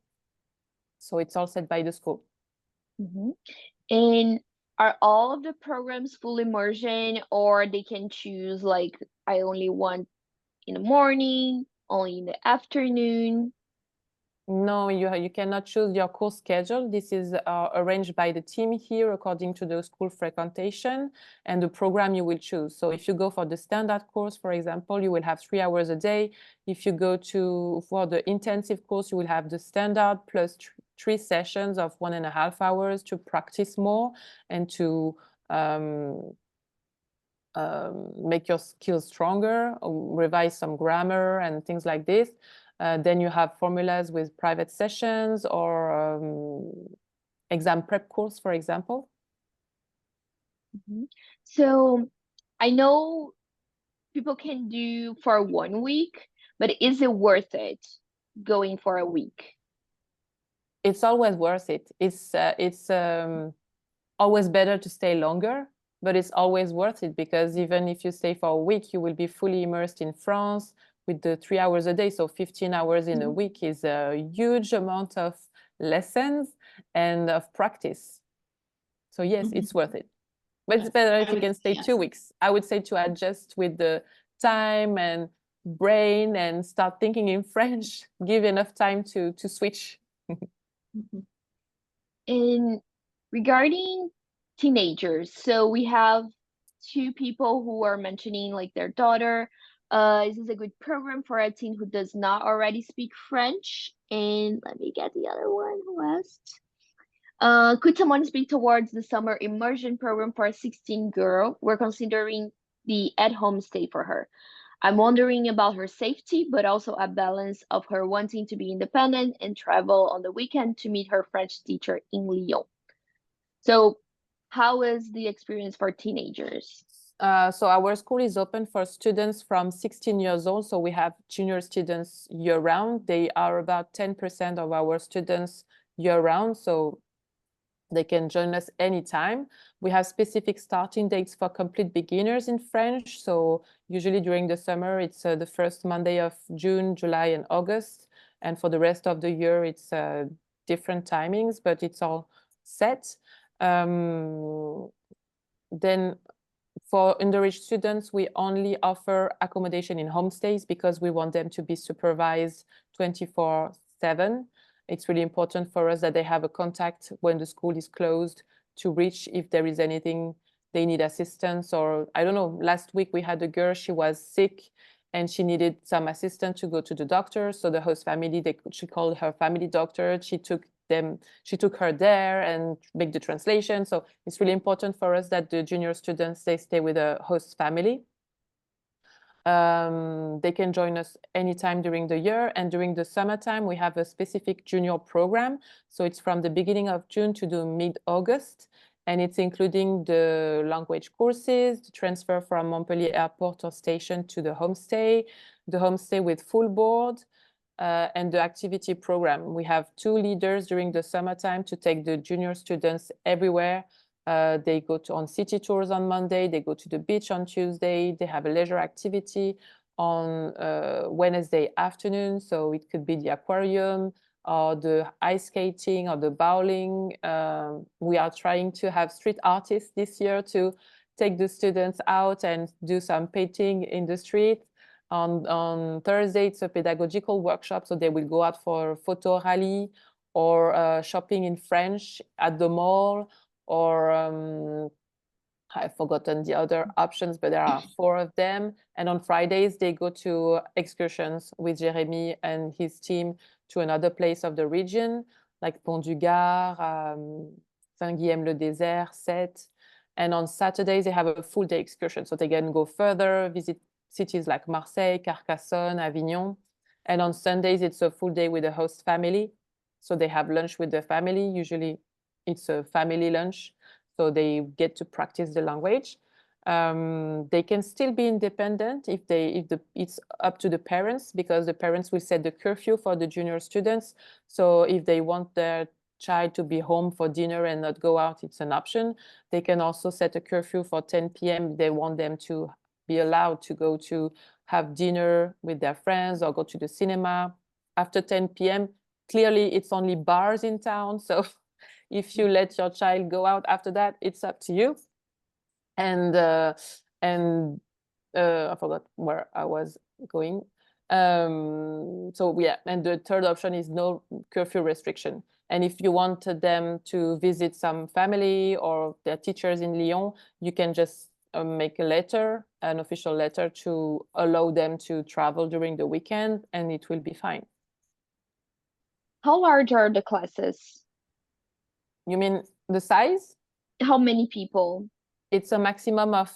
So it's all set by the school. And are all of the programs full immersion, or they can choose like I only want in the morning, only in the afternoon? No, you cannot choose your course schedule. This is arranged by the team here according to the school frequentation and the program you will choose. So if you go for the standard course, for example, you will have 3 hours a day. If you go for the intensive course, you will have the standard plus 3 sessions of 1.5 hours to practice more and to make your skills stronger, revise some grammar and things like this. Then you have formulas with private sessions or exam prep course, for example. So I know people can do for 1 week, but is it worth it going for a week? It's always worth it. It's always better to stay longer, but it's always worth it because even if you stay for a week, you will be fully immersed in France with the 3 hours a day. So 15 hours in a week is a huge amount of lessons and of practice. So yes, it's worth it. But it's better if you can stay 2 weeks. I would say to adjust with the time and brain and start thinking in French, give enough time to switch. And regarding teenagers, so we have 2 people who are mentioning like their daughter. Is this a good program for a teen who does not already speak French? And let me get the other one who asked. Could someone speak towards the summer immersion program for a 16 girl? We're considering the at-home stay for her. I'm wondering about her safety, but also a balance of her wanting to be independent and travel on the weekend to meet her French teacher in Lyon. So how is the experience for teenagers? So our school is open for students from 16 years old. So we have junior students year round. They are about 10% of our students year round. So they can join us anytime. We have specific starting dates for complete beginners in French. So usually during the summer, it's the first Monday of June, July, and August. And for the rest of the year, it's different timings, but it's all set. Then for underage students, we only offer accommodation in homestays because we want them to be supervised 24/7. It's really important for us that they have a contact when the school is closed to reach if there is anything they need assistance. Or I don't know, last week we had a girl, she was sick and she needed some assistance to go to the doctor. So the host family, she called her family doctor. She took her there and make the translation. So it's really important for us that the junior students, they stay with a host family. They can join us anytime during the year, and during the summertime we have a specific junior program. So it's from the beginning of June to the mid-August, and it's including the language courses, the transfer from Montpellier airport or station to the homestay with full board, and the activity program. We have 2 leaders during the summertime to take the junior students everywhere. They go on city tours on Monday, they go to the beach on Tuesday, they have a leisure activity on Wednesday afternoon. So it could be the aquarium or the ice skating or the bowling. We are trying to have street artists this year to take the students out and do some painting in the street. On Thursday, it's a pedagogical workshop, so they will go out for photo rally or shopping in French at the mall, or I've forgotten the other options, but there are 4 of them. And on Fridays, they go to excursions with Jérémy and his team to another place of the region, like Pont du Gard, Saint-Guilhem-le-Désert, Cette. And on Saturdays, they have a full day excursion. So they can go further, visit cities like Marseille, Carcassonne, Avignon. And on Sundays, it's a full day with the host family. So they have lunch with the family. Usually it's a family lunch. So they get to practice the language. They can still be independent if it's up to the parents, because the parents will set the curfew for the junior students. So if they want their child to be home for dinner and not go out, it's an option. They can also set a curfew for 10 p.m. They want them to be allowed to go to have dinner with their friends or go to the cinema. After 10 p.m., clearly it's only bars in town. So if you let your child go out after that, it's up to you. And I forgot where I was going. So yeah, and the third option is no curfew restriction. And if you want them to visit some family or their teachers in Lyon, you can just make a letter, an official letter, to allow them to travel during the weekend, and it will be fine. How large are the classes? You mean the size? How many people? It's a maximum of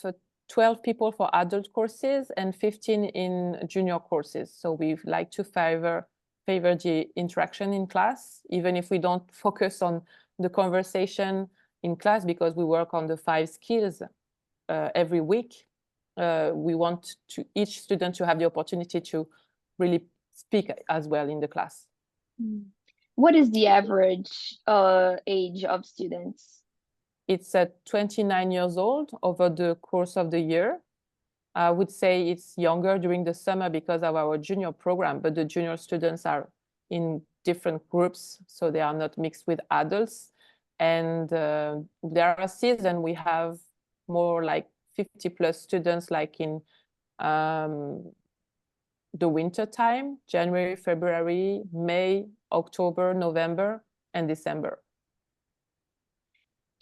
12 people for adult courses and 15 in junior courses. So we like to favor the interaction in class, even if we don't focus on the conversation in class, because we work on the 5 skills every week. We want each student to have the opportunity to really speak as well in the class. What is the average age of students? It's at 29 years old over the course of the year. I would say it's younger during the summer because of our junior program, but the junior students are in different groups, so they are not mixed with adults. And there are seasons we have more like 50+ students, like in the winter time, January, February, May, October, November, and December.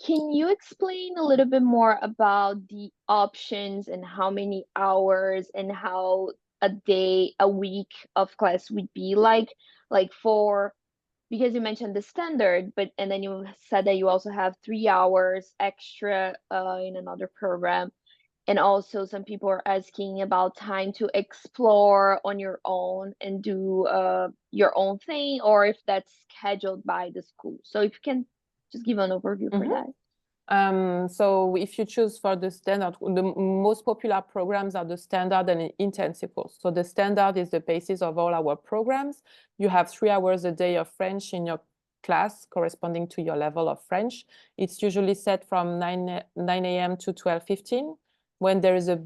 Can you explain a little bit more about the options and how many hours and how a week of class would be like because you mentioned the standard, and then you said that you also have 3 hours extra in another program. And also some people are asking about time to explore on your own and do your own thing, or if that's scheduled by the school. So if you can just give an overview for that. So if you choose for the standard, the most popular programs are the standard and intensive course. So the standard is the basis of all our programs. You have 3 hours a day of French in your class corresponding to your level of French. It's usually set from 9 a.m. to 12:15. When there is a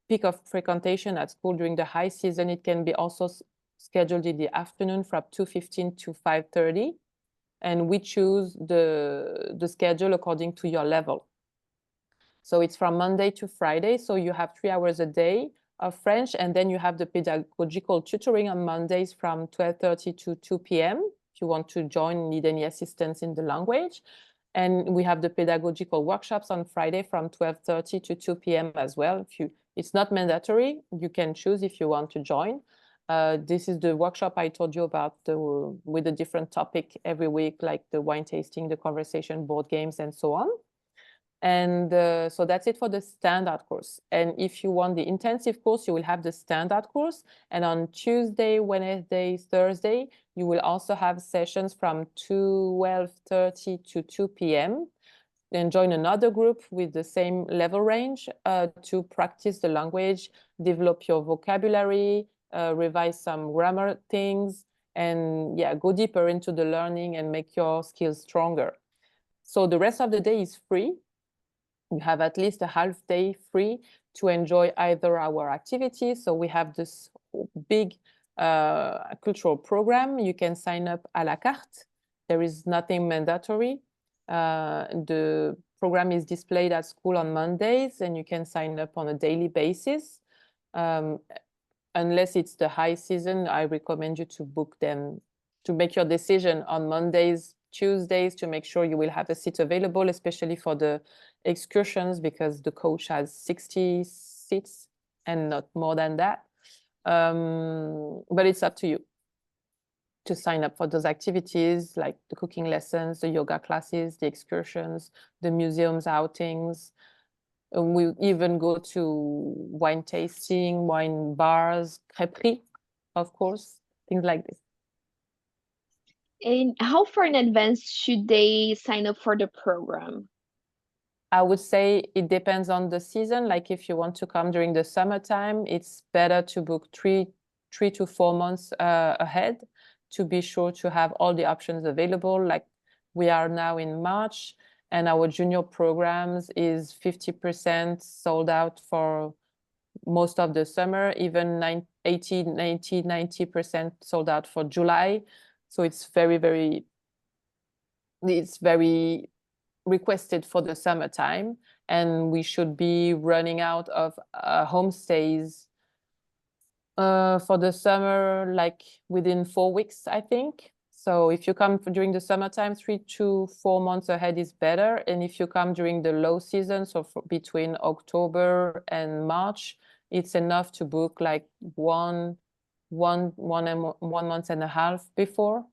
peak of frequentation at school during the high season, it can be also scheduled in the afternoon from 2:15 to 5:30. And we choose the schedule according to your level. So it's from Monday to Friday. So you have 3 hours a day of French, and then you have the pedagogical tutoring on Mondays from 12:30 to 2 p.m. if you want to join, need any assistance in the language. And we have the pedagogical workshops on Friday from 12:30 to 2 p.m. as well. It's not mandatory. You can choose if you want to join. This is the workshop I told you about with a different topic every week, like the wine tasting, the conversation, board games, and so on. And so that's it for the standard course. And if you want the intensive course, you will have the standard course. And on Tuesday, Wednesday, Thursday, you will also have sessions from 12:30 to 2 p.m. Then join another group with the same level range to practice the language, develop your vocabulary, revise some grammar things, and yeah, go deeper into the learning and make your skills stronger. So the rest of the day is free. You have at least a half day free to enjoy either our activities. So we have this big cultural program. You can sign up à la carte. There is nothing mandatory. The program is displayed at school on Mondays, and you can sign up on a daily basis. Unless it's the high season, I recommend you to book them, to make your decision on Mondays, Tuesdays, to make sure you will have a seat available, especially for the excursions, because the coach has 60 seats and not more than that. But it's up to you to sign up for those activities, like the cooking lessons, the yoga classes, the excursions, the museums outings. We even go to wine tasting, wine bars, crêperie, of course, things like this. And how far in advance should they sign up for the program? I would say it depends on the season. Like if you want to come during the summertime, it's better to book three to 4 months ahead to be sure to have all the options available. Like we are now in March, and our junior programs is 50% sold out for most of the summer, even 90% sold out for July. So it's very requested for the summertime, and we should be running out of homestays For the summer, like within 4 weeks, I think. So if you come during the summertime, 3 to 4 months ahead is better. And if you come during the low season, so between October and March, it's enough to book like one month and a half before.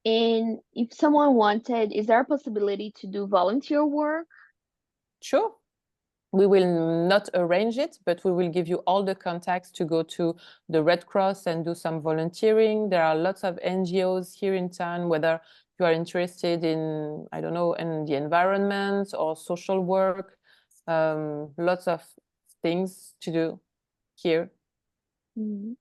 And if someone wanted, is there a possibility to do volunteer work? Sure. We will not arrange it, but we will give you all the contacts to go to the Red Cross and do some volunteering. There are lots of NGOs here in town, whether you are interested in, I don't know, in the environment or social work, lots of things to do here. Mhm.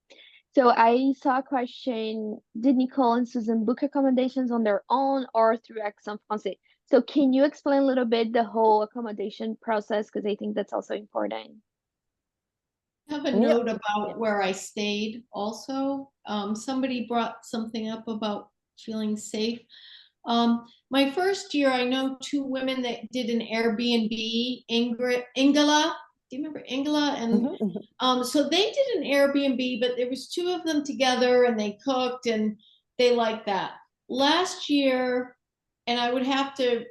So I saw a question, did Nicole and Susan book accommodations on their own or through Accent Français? So can you explain a little bit the whole accommodation process? Because I think that's also important. I have a Yeah. note about where I stayed also. Somebody brought something up about feeling safe. My first year, I know 2 women that did an Airbnb, Ingela. Do you remember Ingela? And so they did an Airbnb, but there was 2 of them together and they cooked and they liked that. Last year, and I would have to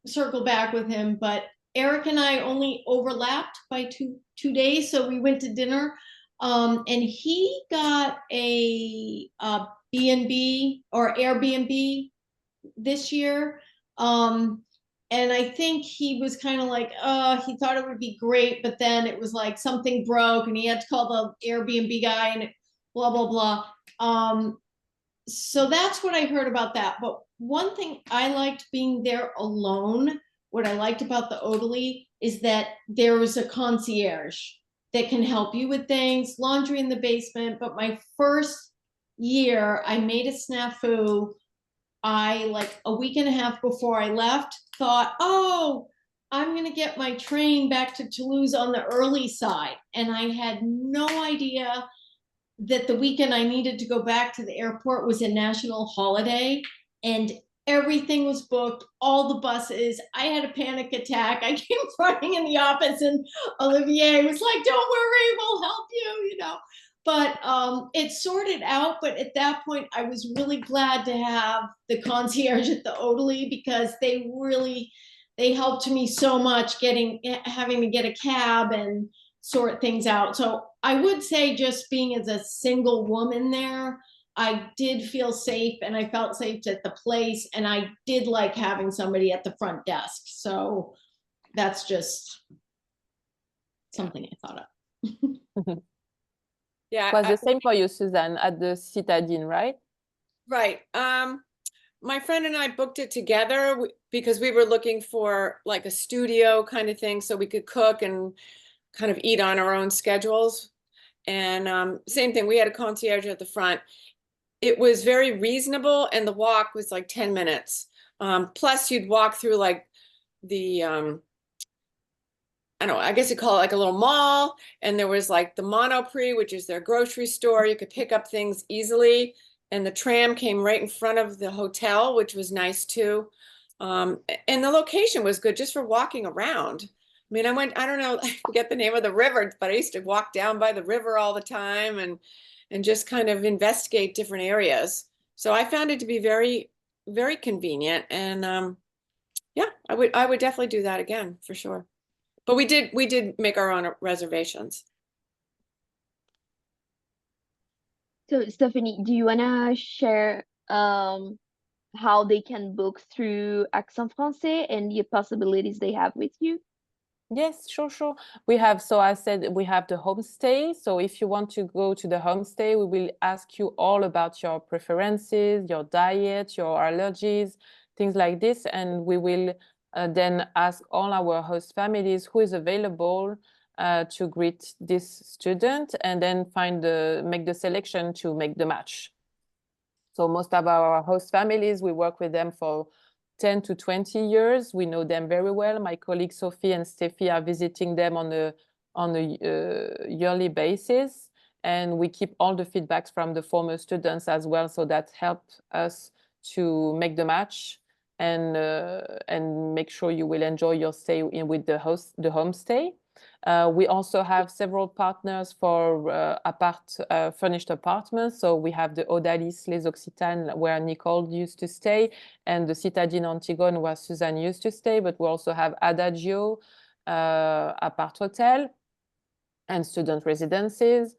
circle back with him, but Eric and I only overlapped by two days. So we went to dinner and he got a B&B or Airbnb this year. And I think he was kind of like, he thought it would be great, but then it was like something broke and he had to call the Airbnb guy and blah, blah, blah. So that's what I heard about that. But one thing I liked being there alone, what I liked about the Odalie is that there was a concierge that can help you with things, laundry in the basement. But my first year, I made a snafu. I, like a week and a half before I left, thought, oh, I'm going to get my train back to Toulouse on the early side. And I had no idea that the weekend I needed to go back to the airport was a national holiday and everything was booked, all the buses. I had a panic attack. I came running in the office and Olivier was like, don't worry, we'll help you, you know. But it sorted out. But at that point, I was really glad to have the concierge at the Odalie because they helped me so much having to get a cab and sort things out. So I would say just being as a single woman there, I did feel safe and I felt safe at the place. And I did like having somebody at the front desk. So that's just something I thought of. Yeah. It was the same for you, Suzanne, at the Citadine, right? Right. My friend and I booked it together because we were looking for like a studio kind of thing so we could cook and kind of eat on our own schedules. And same thing, we had a concierge at the front. It was very reasonable and the walk was like 10 minutes. Plus you'd walk through like the, I don't know, I guess you call it like a little mall. And there was like the Montpellier, which is their grocery store. You could pick up things easily. And the tram came right in front of the hotel, which was nice too. And the location was good just for walking around. I mean, I don't know, I forget the name of the river, but I used to walk down by the river all the time and just kind of investigate different areas. So I found it to be very, very convenient. And yeah, I would definitely do that again for sure. But we did make our own reservations. So Stephanie, do you want to share how they can book through Accent Français and the possibilities they have with you? Yes, sure. We have, so I said we have the homestay. So if you want to go to the homestay, we will ask you all about your preferences, your diet, your allergies, things like this. And we will then ask all our host families who is available to greet this student and then make the selection to make the match. So most of our host families, we work with them for 10 to 20 years. We know them very well. My colleagues Sophie and Steffi are visiting them on a yearly basis. And we keep all the feedbacks from the former students as well. So that helps us to make the match and make sure you will enjoy your stay with the homestay. We also have several partners for furnished apartments. So we have the Odalis Les Occitanes, where Nicole used to stay, and the Citadine Antigone, where Suzanne used to stay. But we also have Adagio, Apart Hotel, and student residences.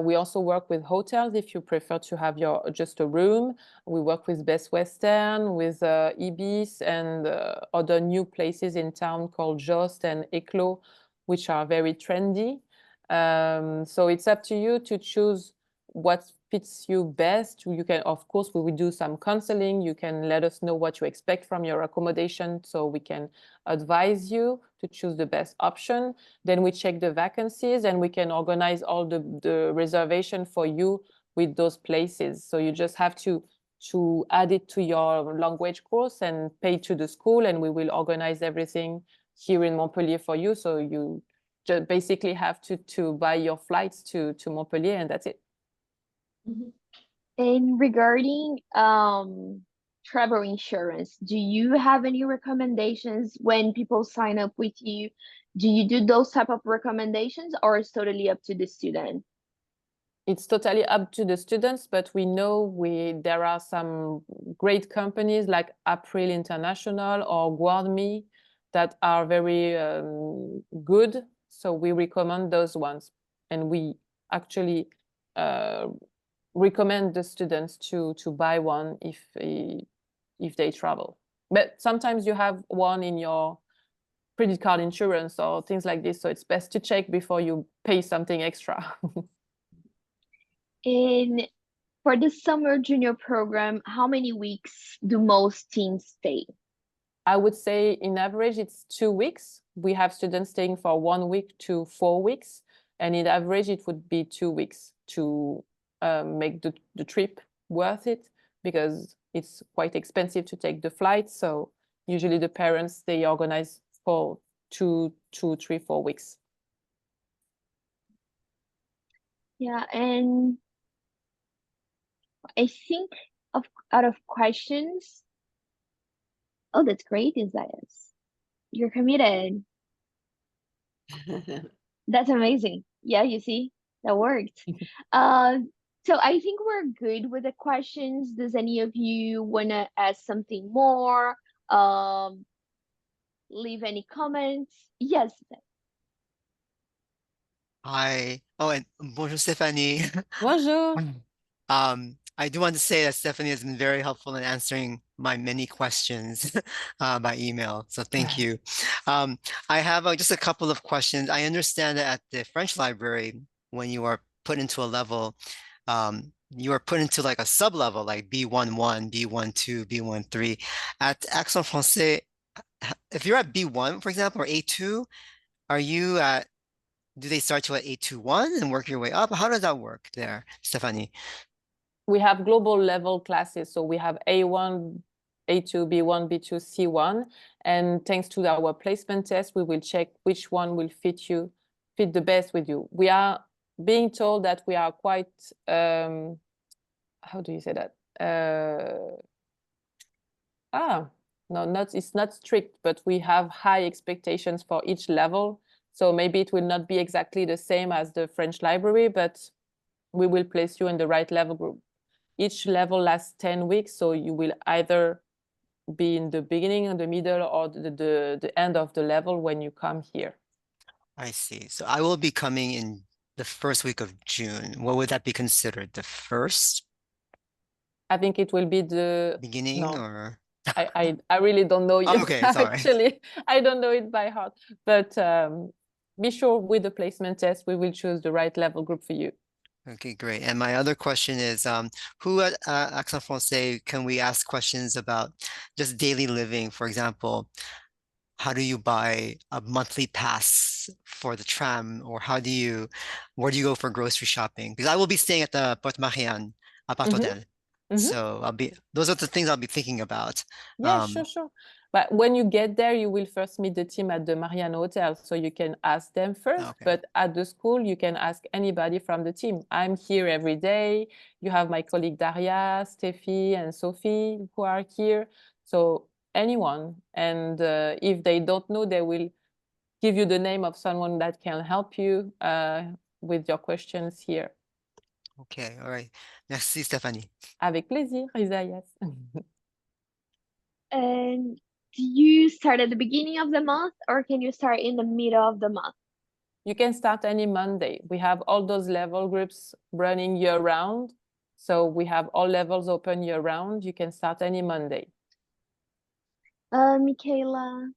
We also work with hotels if you prefer to have just a room. We work with Best Western, with Ibis, and other new places in town called Jost and Eclos, which are very trendy. So it's up to you to choose what fits you best. You can, of course, we will do some counseling. You can let us know what you expect from your accommodation so we can advise you to choose the best option. Then we check the vacancies and we can organize all the reservation for you with those places. So you just have to add it to your language course and pay to the school, and we will organize everything here in Montpellier for you. So you just basically have to buy your flights to Montpellier, and that's it. Mhm. And regarding travel insurance, do you have any recommendations when people sign up with you? Do you do those type of recommendations, or it's totally up to the student? It's totally up to the students, but we know there are some great companies like April International or Guardme that are very good. So we recommend those ones, and we actually recommend the students to buy one if they travel. But sometimes you have one in your credit card insurance or things like this, so it's best to check before you pay something extra. And for the summer junior program, how many weeks do most teams stay? I would say in average it's 2 weeks. We have students staying for 1 week to 4 weeks, and in average it would be 2 weeks to make the trip worth it, because it's quite expensive to take the flight. So usually the parents, they organize for 2, 3, 4 weeks. Yeah, and I think out of questions, oh, that's great, Isaias. You're committed. That's amazing. Yeah, you see, that worked. So I think we're good with the questions. Does any of you want to ask something more? Leave any comments? Yes. Hi. Oh, and bonjour, Stéphanie. Bonjour. I do want to say that Stephanie has been very helpful in answering my many questions by email. So thank you. I have just a couple of questions. I understand that at the French library, when you are put into a level, you are put into like a sub-level, like B11, B12, B13. At Accent Français, if you're at B1, for example, or A2, are you at, do they start you at A21 and work your way up? How does that work there, Stéphanie? We have global level classes. So we have A1, A2, B1, B2, C1. And thanks to our placement test, we will check which one will fit the best with you. We are being told that we are quite, how do you say that? No, it's not strict, but we have high expectations for each level. So maybe it will not be exactly the same as the French library, but we will place you in the right level group. Each level lasts 10 weeks, so you will either be in the beginning, in the middle, or the end of the level when you come here. I see. So I will be coming in the first week of June. What would that be considered? The first? I think it will be the beginning, no. Or? I really don't know yet. Okay, sorry. Actually, I don't know it by heart. But be sure with the placement test, we will choose the right level group for you. Okay, great. And my other question is, who at Accent Français can we ask questions about just daily living? For example, how do you buy a monthly pass for the tram, or where do you go for grocery shopping? Because I will be staying at the Porte Marianne, Apart Hotel. So those are the things I'll be thinking about. Yeah, sure. But when you get there, you will first meet the team at the Marianne Hotel, so you can ask them first. Okay. But at the school, you can ask anybody from the team. I'm here every day. You have my colleague Daria, Steffi, and Sophie who are here. So anyone. And if they don't know, they will give you the name of someone that can help you with your questions here. Okay, all right. Merci, Stéphanie. Avec plaisir, Isaias. And do you start at the beginning of the month, or can you start in the middle of the month? You can start any Monday. We have all those level groups running year round. So we have all levels open year round. You can start any Monday. Michaela.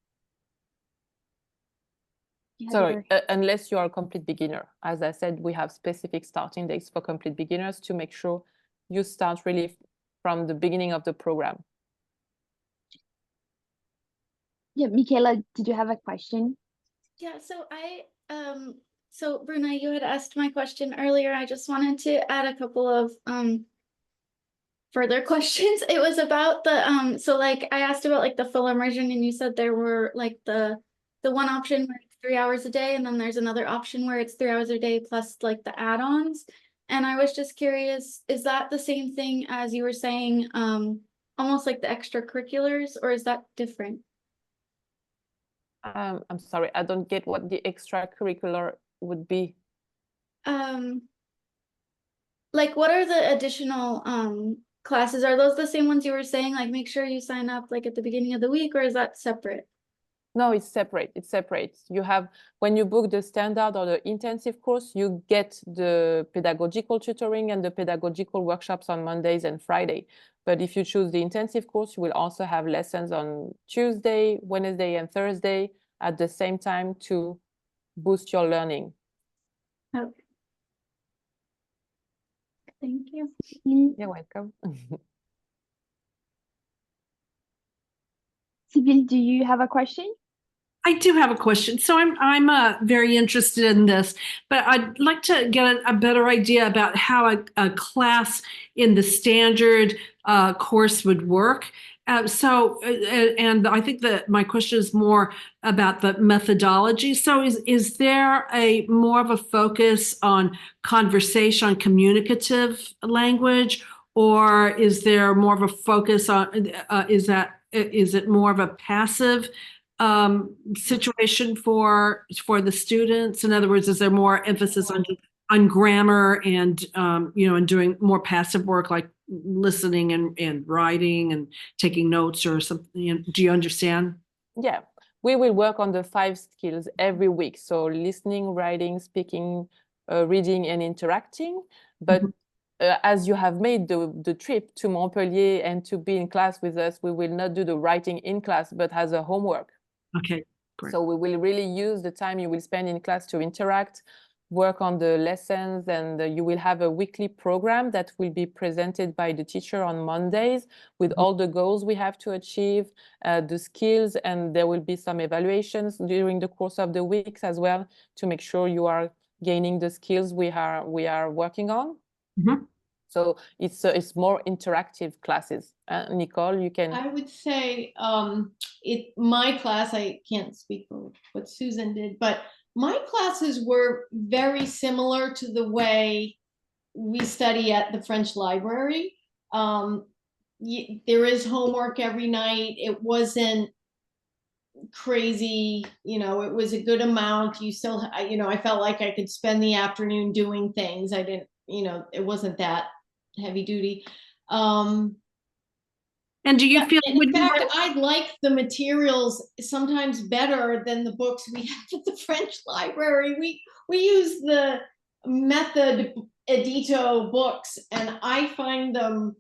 You had Sorry, your- unless you are a complete beginner. As I said, we have specific starting dates for complete beginners to make sure you start really from the beginning of the program. Yeah, Michaela, did you have a question? Yeah, so Bruna, you had asked my question earlier. I just wanted to add a couple of further questions. It was about the so like I asked about like the full immersion, and you said there were like the one option where it's 3 hours a day, and then there's another option where it's 3 hours a day plus like the add-ons. And I was just curious, is that the same thing as you were saying, almost like the extracurriculars, or is that different? I'm sorry, I don't get what the extracurricular would be. Like what are the additional classes? Are those the same ones you were saying, like make sure you sign up like at the beginning of the week, or is that separate? No, it's separate. It's separate. You have, when you book the standard or the intensive course, you get the pedagogical tutoring and the pedagogical workshops on Mondays and Friday. But if you choose the intensive course, you will also have lessons on Tuesday, Wednesday, and Thursday at the same time to boost your learning. Okay. Thank you. You're welcome. Sibyl, do you have a question? I do have a question. So I'm very interested in this, but I'd like to get a better idea about how a class in the standard course would work. And I think that my question is more about the methodology. So is there a more of a focus on conversation, on communicative language, or is there more of a focus on, is it more of a passive situation for the students? In other words, is there more emphasis on grammar and and doing more passive work like listening and writing and taking notes or something? Do you understand? Yeah, we will work on the 5 skills every week. So listening, writing, speaking, reading, and interacting. But as you have made the trip to Montpellier and to be in class with us, we will not do the writing in class, but as a homework. Okay, great. So we will really use the time you will spend in class to interact, work on the lessons, and you will have a weekly program that will be presented by the teacher on Mondays with all the goals we have to achieve, the skills, and there will be some evaluations during the course of the weeks as well to make sure you are gaining the skills we are working on. So it's more interactive classes. Nicole, you can. I would say my class, I can't speak for what Susan did, but my classes were very similar to the way we study at the French library. There is homework every night. It wasn't crazy, it was a good amount. You still, I felt like I could spend the afternoon doing things. I didn't, it wasn't that heavy duty. And do you feel? In fact, I like the materials sometimes better than the books we have at the French library. We use the method edito books, and I find them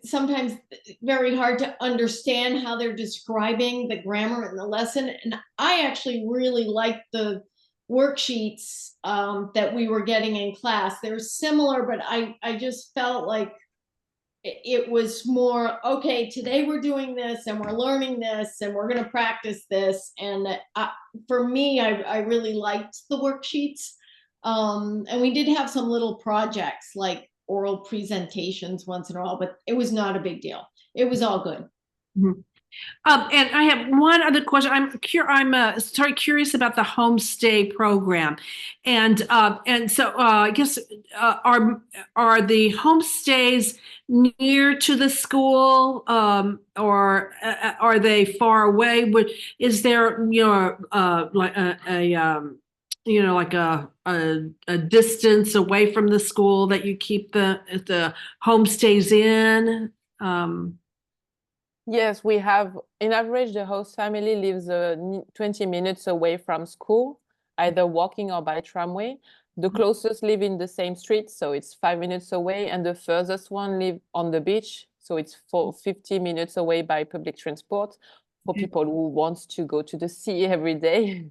sometimes very hard to understand how they're describing the grammar in the lesson. And I actually really like the worksheets that we were getting in class. They're similar, but I just felt like it was more, okay, today we're doing this and we're learning this and we're going to practice this. And for me, I really liked the worksheets. And we did have some little projects like oral presentations once in a while, but it was not a big deal. It was all good. And I have one other question. I'm curious about the homestay program, and so I guess are the homestays near to the school, or are they far away? Is there like like a distance away from the school that you keep the homestays in? Yes, we have, in average, the host family lives 20 minutes away from school, either walking or by tramway. The closest live in the same street, so it's 5 minutes away, and the furthest one live on the beach, so it's 50 minutes away by public transport for people who want to go to the sea every day.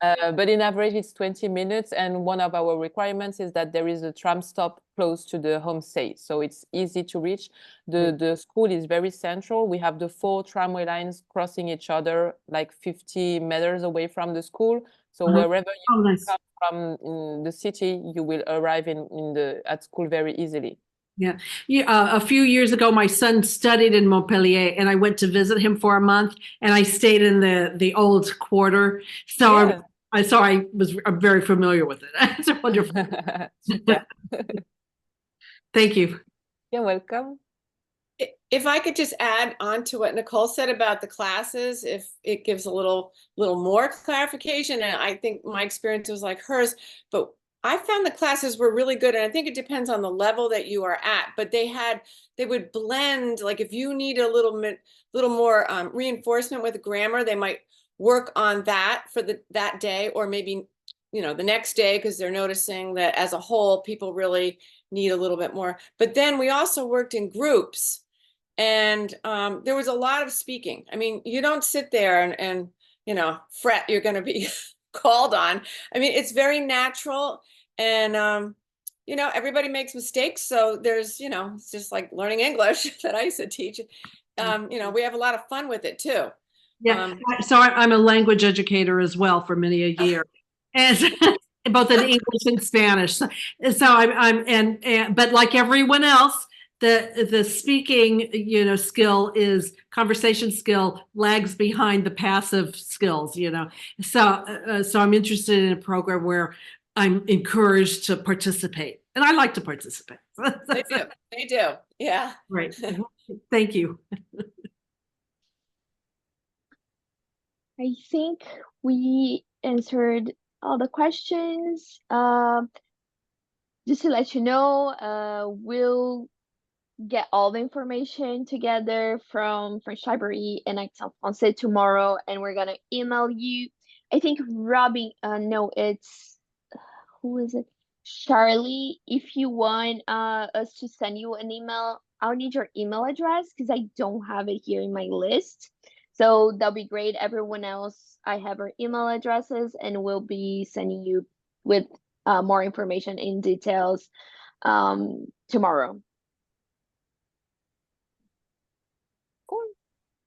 But in average, it's 20 minutes, and one of our requirements is that there is a tram stop close to the homestay, so it's easy to reach. The school is very central. We have the 4 tramway lines crossing each other like 50 meters away from the school. So wherever you come from in the city, you will arrive at school very easily. Yeah. A few years ago, my son studied in Montpellier, and I went to visit him for a month, and I stayed in the old quarter. So I'm very familiar with it. It's wonderful. Thank you. You're welcome. If I could just add on to what Nicole said about the classes, if it gives a little more clarification, and I think my experience was like hers, but I found the classes were really good, and I think it depends on the level that you are at, but they would blend, like if you need a little more reinforcement with grammar, they might work on that for that day, or maybe the next day, because they're noticing that as a whole people really need a little bit more. But then we also worked in groups, and there was a lot of speaking. I mean, you don't sit there and fret you're going to be called on. I mean, it's very natural, and everybody makes mistakes, so there's it's just like learning English that I used to teach. We have a lot of fun with it too. Yeah, so I'm a language educator as well for many a year, and both in English and Spanish. So but like everyone else, the speaking conversation skill lags behind the passive skills. So I'm interested in a program where I'm encouraged to participate, and I like to participate. They do, yeah. Right. Thank you. I think we answered all the questions. Just to let you know, we'll get all the information together from French Library and Accent Français tomorrow, and we're gonna email you. I think Robin, no, it's, who is it? Charlie, if you want us to send you an email, I'll need your email address because I don't have it here in my list. So that'll be great. Everyone else, I have our email addresses, and we'll be sending you with more information in details tomorrow. Cool.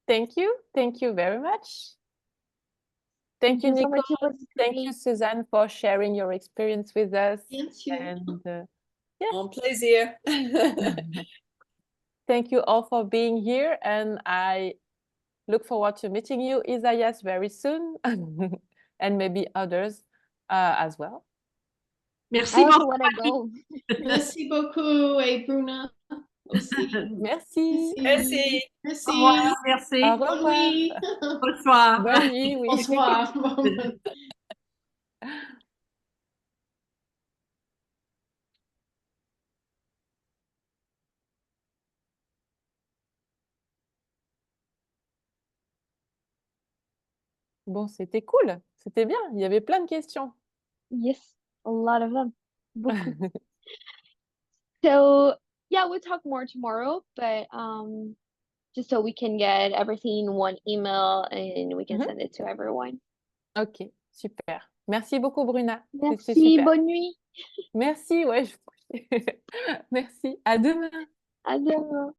Thank you. Thank you very much. Thank you, Nicole. So much. Thank you, Suzanne, for sharing your experience with us. Thank you. And Mon plaisir. Thank you all for being here, and I look forward to meeting you, Isaias, very soon, and maybe others as well. Merci I also beaucoup. want to go. Merci beaucoup, et Bruna aussi. Merci. Merci. Merci. Au revoir. Merci. Au revoir. Bonne nuit. Bonsoir. Bonne nuit, oui. Bonsoir. Bon, c'était cool. C'était bien. Il y avait plein de questions. Yes, a lot of them. Beaucoup. So yeah, we'll talk more tomorrow, but just so we can get everything in one email and we can send it to everyone. Ok, super. Merci beaucoup, Bruna. C'était Merci, super. bonne nuit. Merci, ouais. Merci. À demain. À demain.